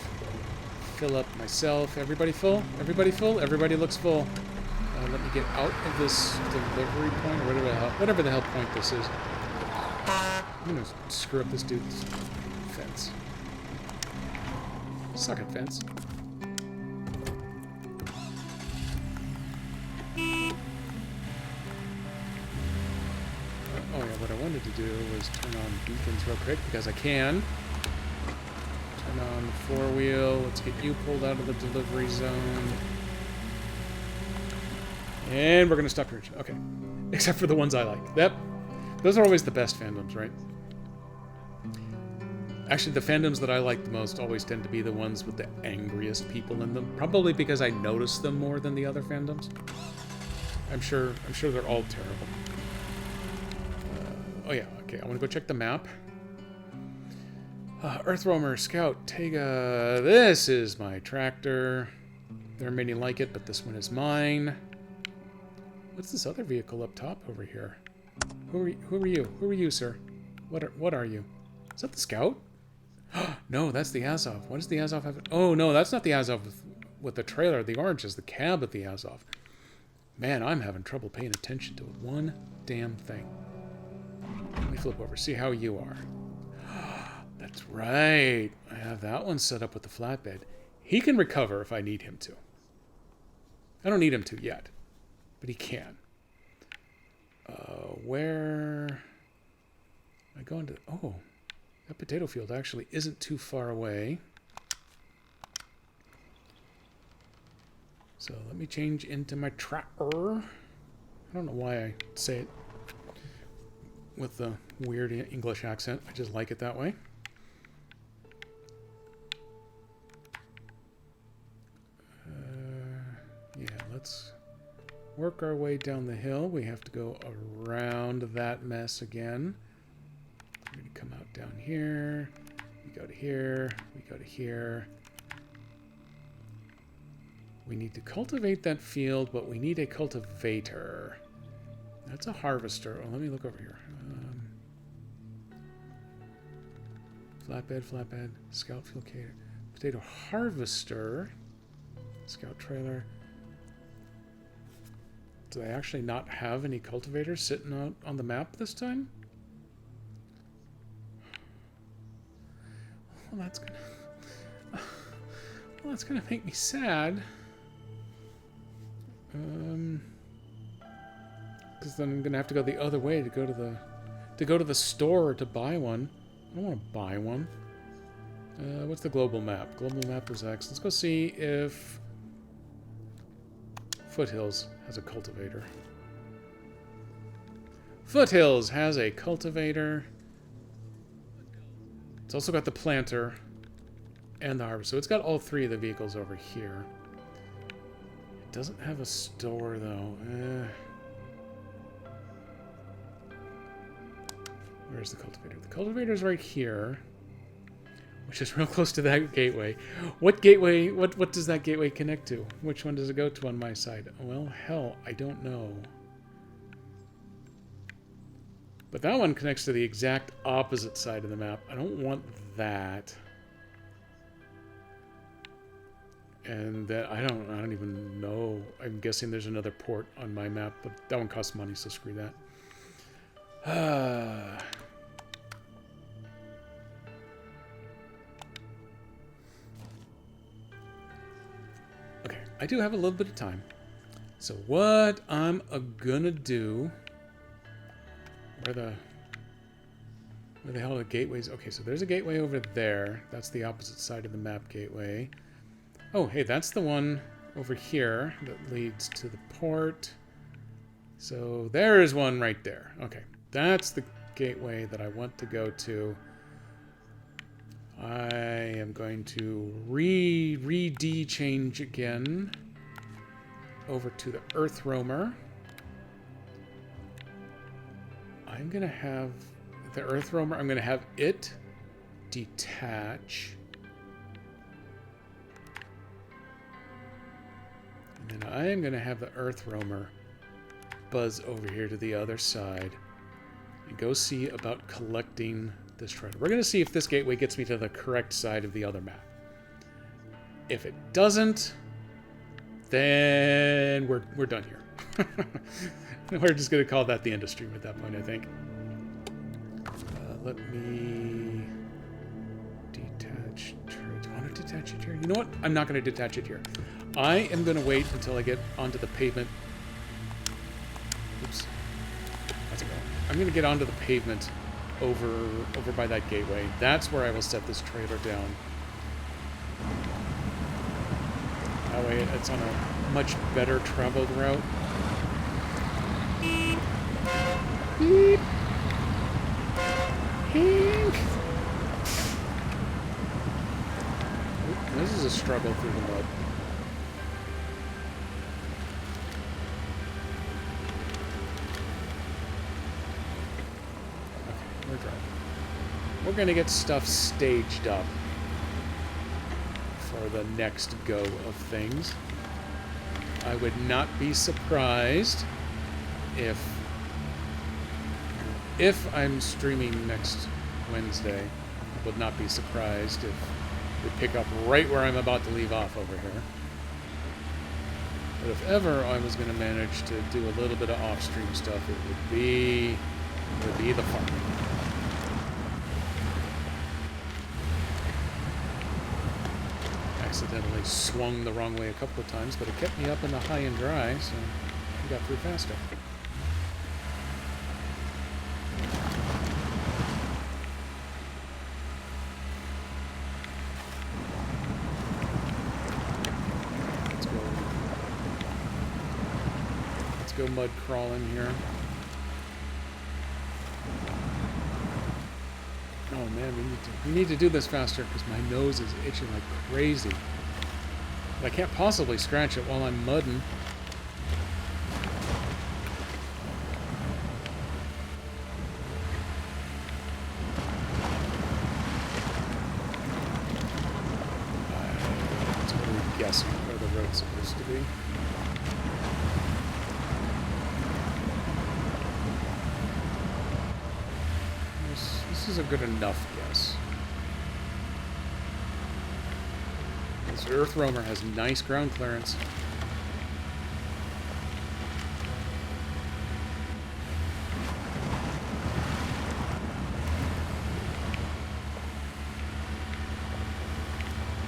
Fill up myself. Everybody full? Everybody full? Everybody looks full. Let me get out of this delivery point, or whatever the hell point this is. I'm gonna screw up this dude's fence. Suck it, fence. Oh yeah, what I wanted to do was turn on beacons real quick, because I can. Turn on the four-wheel. Let's get you pulled out of the delivery zone. And we're going to stop here. Okay. Except for the ones I like. Yep. Those are always the best fandoms, right? Actually, the fandoms that I like the most always tend to be the ones with the angriest people in them. Probably because I notice them more than the other fandoms. I'm sure they're all terrible. Oh yeah, okay. I want to go check the map. Earthroamer, Scout, Tega. This is my tractor. There are many like it, but this one is mine. What's this other vehicle up top over here? Who are you? Who are you, sir? What are you? Is that the Scout? No, that's the Azov. What does the Azov have? Oh, no, that's not the Azov with the trailer. The orange is the cab of the Azov. Man, I'm having trouble paying attention to one damn thing. Let me flip over, see how you are. That's right. I have that one set up with the flatbed. He can recover if I need him to. I don't need him to yet, but he can. Where... I go into... Oh, that potato field actually isn't too far away. So let me change into my tractor. I don't know why I say it with the weird English accent. I just like it that way. Yeah, let's work our way down the hill. We have to go around that mess again. We're going to come out down here. We go to here. We go to here. We need to cultivate that field, but we need a cultivator. That's a harvester. Oh, let me look over here. Flatbed, Scout field cater, potato harvester, Scout trailer. Do I actually not have any cultivators sitting out on the map this time? Well, that's gonna make me sad. Because then I'm gonna have to go the other way to go to the store to buy one. I don't want to buy one. What's the global map? Global map is X. Let's go see if Foothills has a cultivator. Foothills has a cultivator. It's also got the planter and the harvester. So it's got all three of the vehicles over here. It doesn't have a store, though. Where's the cultivator? The cultivator's right here, which is real close to that gateway. What gateway, what does that gateway connect to? Which one does it go to on my side? Well, hell, I don't know. But that one connects to the exact opposite side of the map. I don't want that. And that, I don't even know. I'm guessing there's another port on my map, but that one costs money, so screw that. Okay, I do have a little bit of time. So what I'm gonna do... Where the hell are the gateways? Okay, so there's a gateway over there. That's the opposite side of the map gateway. Oh, hey, that's the one over here that leads to the port. So there is one right there. Okay, that's the gateway that I want to go to. I am going to change again over to the Earth Roamer. I'm going to have the Earth Roamer, I'm going to have it detach. And then I am going to have the Earth Roamer buzz over here to the other side and go see about collecting this treasure. We're going to see if this gateway gets me to the correct side of the other map. If it doesn't, then we're done here. We're just going to call that the end of stream at that point, I think. Let me detach. Do I want to detach it here? You know what? I'm not going to detach it here. I am going to wait until I get onto the pavement. Oops. How's it going? I'm going to get onto the pavement over by that gateway. That's where I will set this trailer down. That way it's on a much better traveled route. Beep. Hink. Oop, this is a struggle through the mud. Okay, we're driving. We're gonna get stuff staged up for the next go of things. I would not be surprised if I'm streaming next Wednesday, I would not be surprised if we pick up right where I'm about to leave off over here. But if ever I was going to manage to do a little bit of off-stream stuff, it would be the farming. Accidentally swung the wrong way a couple of times, but it kept me up in the high and dry, so we got through faster. Go mud crawling here. Oh man, we need to do this faster because my nose is itching like crazy. But I can't possibly scratch it while I'm mudding. I'm totally guessing where the road's supposed to be. This is a good enough guess. This Earth Roamer has nice ground clearance.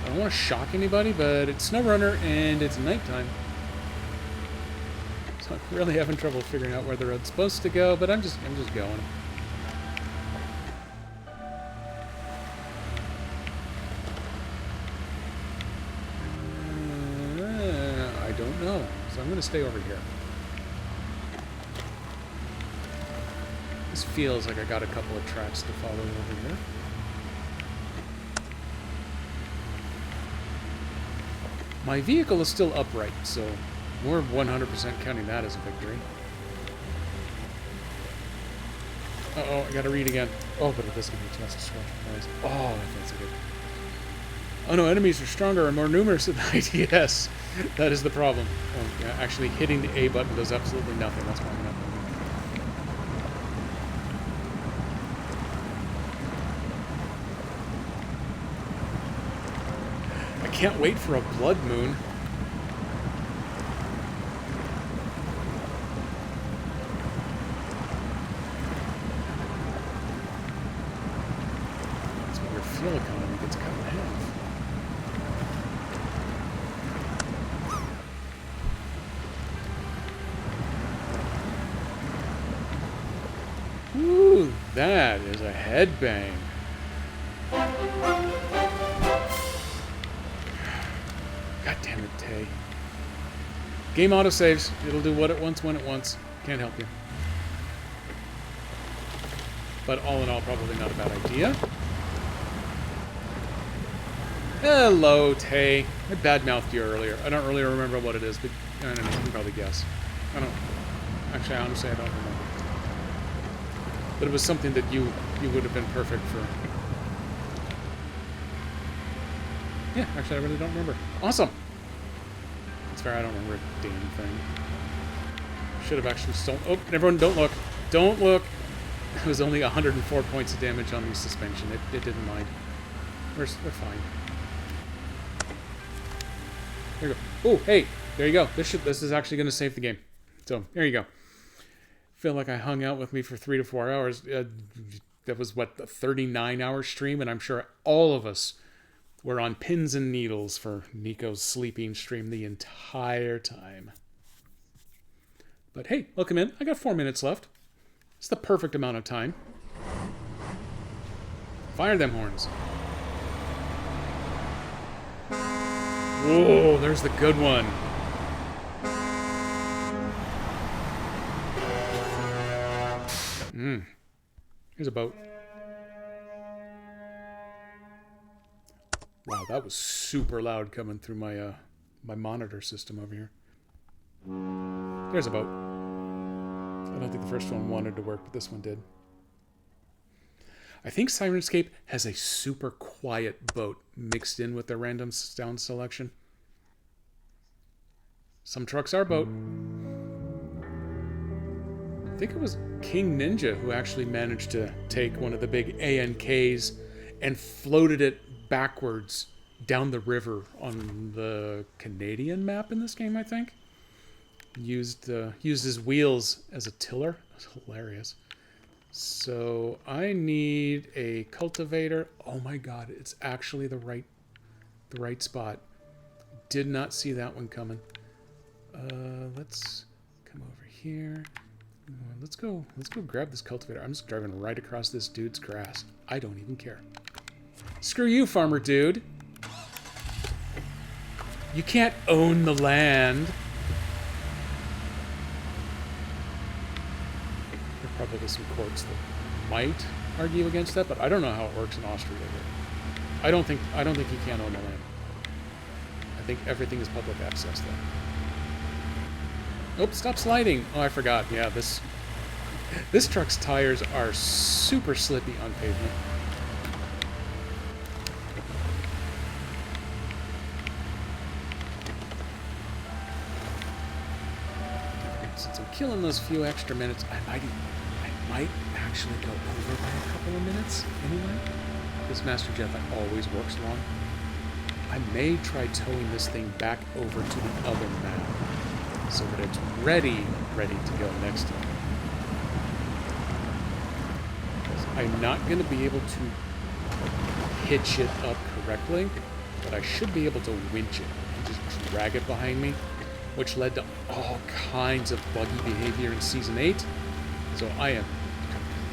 I don't want to shock anybody, but it's SnowRunner and it's nighttime. So I'm really having trouble figuring out where the road's supposed to go, but I'm just going. So I'm going to stay over here. This feels like I got a couple of tracks to follow over here. My vehicle is still upright, so we're 100% counting that as a victory. Uh-oh, I gotta read again. Oh, but it does give me a chance to scratch my eyes. Oh, that's good. Oh no, enemies are stronger and more numerous than the ITS. That is the problem. Oh, yeah, actually hitting the A button does absolutely nothing. That's why I'm not moving. I can't wait for a blood moon. That's when your fuel economy gets cut in half. Ooh, that is a headbang. God damn it, Tay. Game autosaves. It'll do what it wants when it wants. Can't help you. But all in all, probably not a bad idea. Hello, Tay. I badmouthed you earlier. I don't really remember what it is, but I don't know. You can probably guess. I don't... Actually, honestly, I don't remember. But it was something that you would have been perfect for. Yeah, actually, I really don't remember. Awesome! It's fair, I don't remember a damn thing. Should have actually stolen... Oh, everyone, don't look. Don't look! It was only 104 points of damage on the suspension. It didn't mind. We're fine. There you go. Oh, hey! There you go. This is actually going to save the game. So, there you go. Feel like I hung out with me for 3 to 4 hours. That was, what, a 39-hour stream? And I'm sure all of us were on pins and needles for Nico's sleeping stream the entire time. But hey, welcome in. I got 4 minutes left. It's the perfect amount of time. Fire them horns. Whoa, there's the good one. Here's a boat. Wow, that was super loud coming through my my monitor system over here. There's a boat. I don't think the first one wanted to work, but this one did. I think Syrinscape has a super quiet boat mixed in with their random sound selection. Some trucks are boat. I think it was King Ninja who actually managed to take one of the big ANKs and floated it backwards down the river on the Canadian map in this game, I think. Used his wheels as a tiller. It was hilarious. So I need a cultivator. Oh my god, it's actually the right spot. Did not see that one coming. Let's come over here. Let's go grab this cultivator. I'm just driving right across this dude's grass. I don't even care. Screw you, farmer dude. You can't own the land. There are probably some courts that might argue against that, but I don't know how it works in Austria. I don't think you can own the land. I think everything is public access though. Oops, stop sliding. Oh, I forgot. Yeah, this truck's tires are super slippy on pavement. Since I'm killing those few extra minutes, I might actually go over by a couple of minutes anyway. This Master Jetpack always works long. I may try towing this thing back over to the other map, so that it's ready to go next time. I'm not going to be able to hitch it up correctly, but I should be able to winch it and just drag it behind me, which led to all kinds of buggy behavior in Season 8. So I am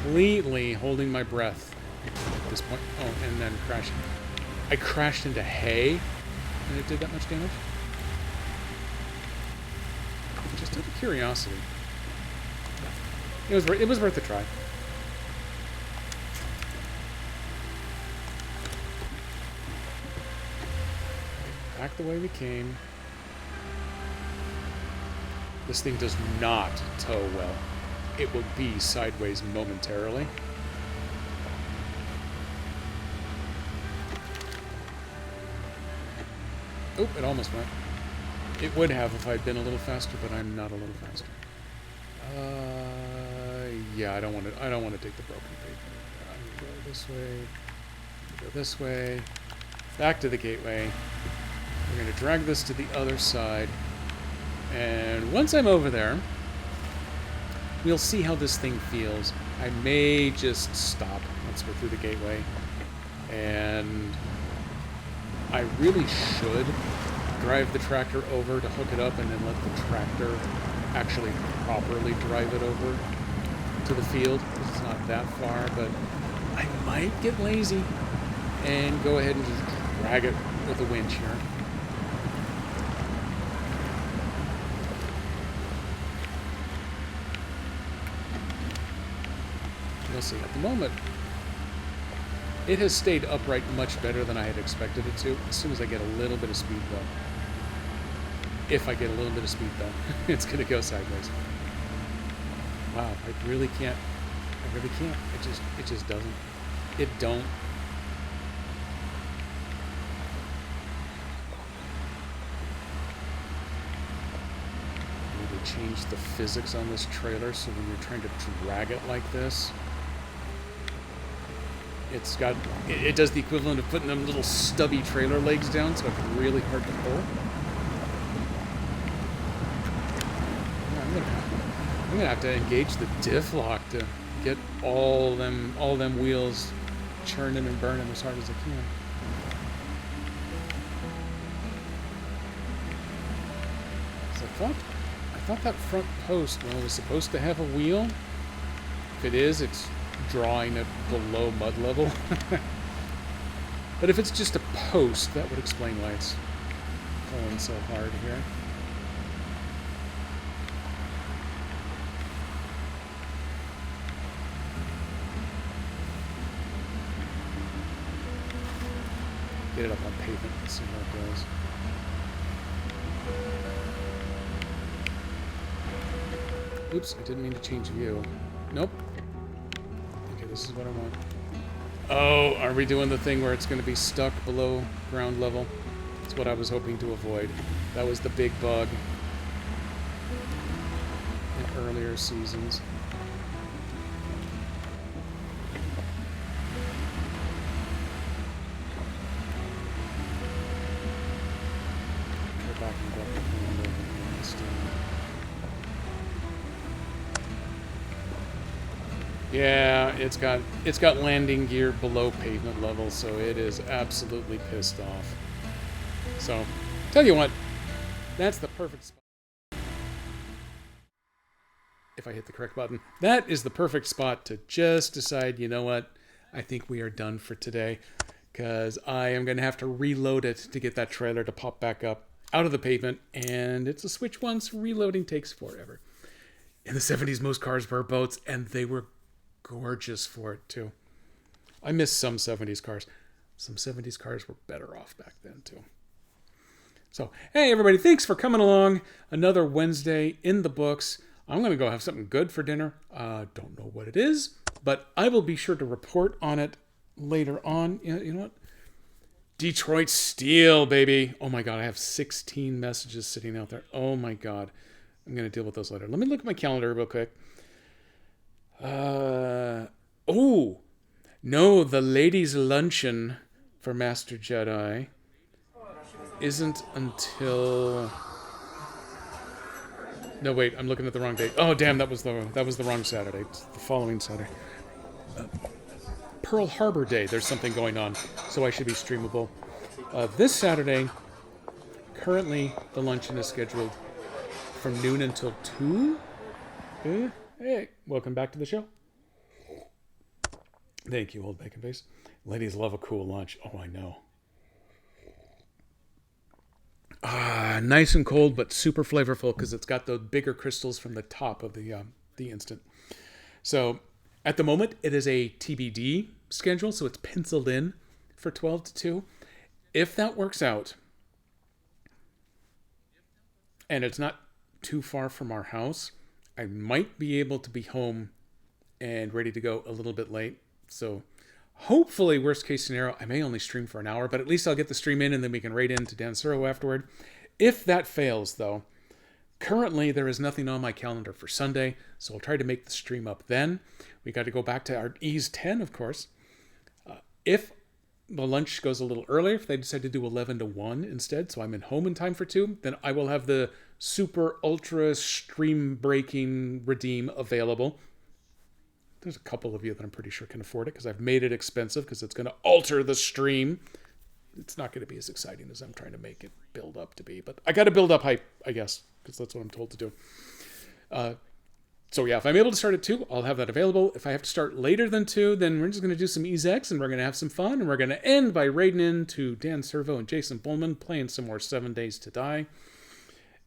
completely holding my breath at this point. Oh, and then crashing. I crashed into hay, and it did that much damage? Just out of curiosity. It was worth a try. Back the way we came. This thing does not tow well. It will be sideways momentarily. Oop, it almost went. It would have if I'd been a little faster, but I'm not a little faster. Yeah, I don't want to take the broken pavement. I'm gonna go this way. Go this way. Back to the gateway. We're gonna drag this to the other side. And once I'm over there, we'll see how this thing feels. I may just stop once we're through the gateway. And I really should drive the tractor over to hook it up and then let the tractor actually properly drive it over to the field. It's not that far, but I might get lazy and go ahead and just drag it with a winch here. You'll see. At the moment, it has stayed upright much better than I had expected it to. As soon as I get a little bit of speed, though. If I get a little bit of speed, though, it's going to go sideways. Wow, I really can't. I really can't. It just doesn't. It don't. I need to change the physics on this trailer so when you're trying to drag it like this, it's got, it does the equivalent of putting them little stubby trailer legs down, so it's really hard to pull. Yeah, I'm gonna have to engage the diff lock to get all them wheels churning and burning as hard as I can. So I thought that front post, well, was supposed to have a wheel. If it is, it's drawing it below mud level. But if it's just a post, that would explain why it's pulling so hard here. Get it up on pavement and see how it goes. Oops, I didn't mean to change view. Nope. Okay, this is what I want. Oh, are we doing the thing where it's going to be stuck below ground level? That's what I was hoping to avoid. That was the big bug in earlier seasons. Go back and go up the window instead. Yeah, it's got landing gear below pavement level, so it is absolutely pissed off. So, tell you what, that's the perfect spot. If I hit the correct button, that is the perfect spot to just decide, you know what, I think we are done for today, because I am going to have to reload it to get that trailer to pop back up out of the pavement, and it's a Switch 1, so reloading takes forever. In the 70s, most cars were boats, and they were gorgeous for it too. I miss some 70s cars. Some 70s cars were better off back then too. So, hey everybody, thanks for coming along. Another Wednesday in the books. I'm going to go have something good for dinner. Don't know what it is, but I will be sure to report on it later on. You know what? Detroit Steel, baby. Oh my God, I have 16 messages sitting out there. Oh my God. I'm going to deal with those later. Let me look at my calendar real quick. Oh, no, the ladies' luncheon for Master Jedi isn't until... No, wait, I'm looking at the wrong date. Oh, damn, that was the wrong Saturday. It's the following Saturday. Pearl Harbor Day, there's something going on, so I should be streamable. This Saturday, currently, the luncheon is scheduled from noon until 2. Hey, welcome back to the show. Thank you, old bacon face. Ladies love a cool lunch. Oh, I know. Nice and cold, but super flavorful because it's got the bigger crystals from the top of the instant. So, at the moment, it is a TBD schedule, so it's penciled in for 12 to 2. If that works out, and it's not too far from our house, I might be able to be home and ready to go a little bit late. So hopefully, worst case scenario, I may only stream for an hour, but at least I'll get the stream in and then we can raid into Dan Suro afterward. If that fails, though, currently there is nothing on my calendar for Sunday, so I'll try to make the stream up then. We got to go back to our Ease 10, of course. If the lunch goes a little earlier, if they decide to do 11 to 1 instead, so I'm in home in time for 2, then I will have the super ultra stream breaking redeem available. There's a couple of you that I'm pretty sure can afford it because I've made it expensive because it's going to alter the stream. It's not going to be as exciting as I'm trying to make it build up to be, but I got to build up hype, I guess, because that's what I'm told to do. So yeah, if I'm able to start at 2, I'll have that available. If I have to start later than 2, then we're just going to do some EZX and we're going to have some fun, and we're going to end by raiding into Dan Servo and Jason Bullman playing some more 7 Days to Die.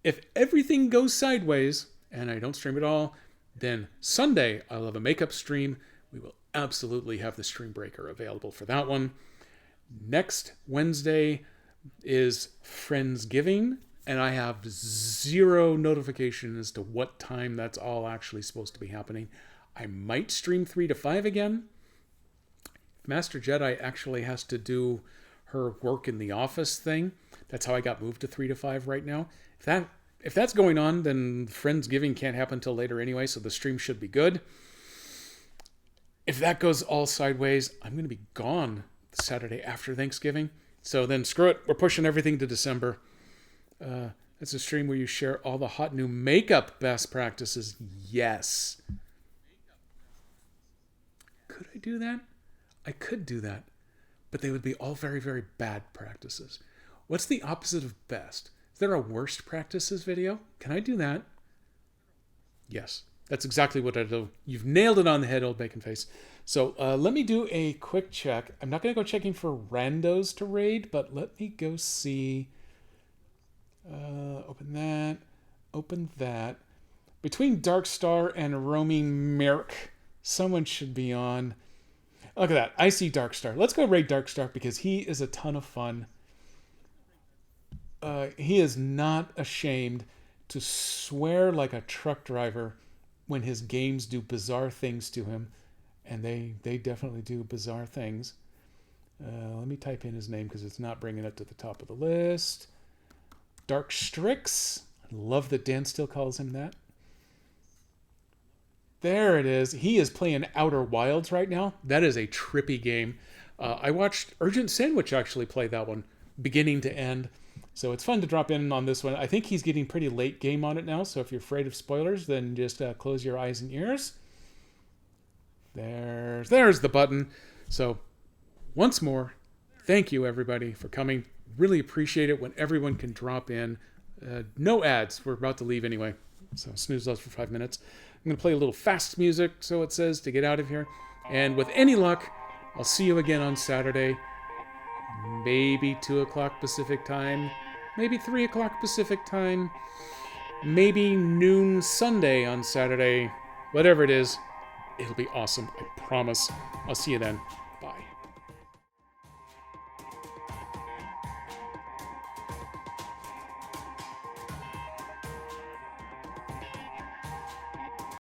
If everything goes sideways and I don't stream at all, then Sunday I'll have a makeup stream. We will absolutely have the stream breaker available for that one. Next Wednesday is Friendsgiving, and I have zero notification as to what time that's all actually supposed to be happening. I might stream 3 to 5 again. Master Jedi actually has to do her work in the office thing. That's how I got moved to 3 to 5 right now. If that's going on, then Friendsgiving can't happen until later anyway, so the stream should be good. If that goes all sideways, I'm going to be gone the Saturday after Thanksgiving. So then screw it. We're pushing everything to December. It's a stream where you share all the hot new makeup best practices. Yes. Could I do that? I could do that. But they would be all very, very bad practices. What's the opposite of best? Is there a worst practices video? Can I do that? Yes. That's exactly what I do. You've nailed it on the head, old bacon face. So let me do a quick check. I'm not going to go checking for randos to raid, but let me go see. Open that. Open that. Between Darkstar and Roaming Merc, someone should be on. Look at that. I see Darkstar. Let's go raid Darkstar because he is a ton of fun. He is not ashamed to swear like a truck driver when his games do bizarre things to him. And they definitely do bizarre things. Let me type in his name because it's not bringing it to the top of the list. Dark Strix. I love that Dan still calls him that. There it is. He is playing Outer Wilds right now. That is a trippy game. I watched Urgent Sandwich actually play that one, beginning to end. So it's fun to drop in on this one. I think he's getting pretty late game on it now, so if you're afraid of spoilers, then just close your eyes and ears. There's the button. So once more, thank you everybody for coming. Really appreciate it when everyone can drop in. No ads. We're about to leave anyway. So snooze those for 5 minutes. I'm going to play a little fast music, so it says, to get out of here. And with any luck, I'll see you again on Saturday. Maybe 2 o'clock Pacific time. Maybe 3 o'clock Pacific time. Maybe noon Sunday on Saturday. Whatever it is, it'll be awesome. I promise. I'll see you then.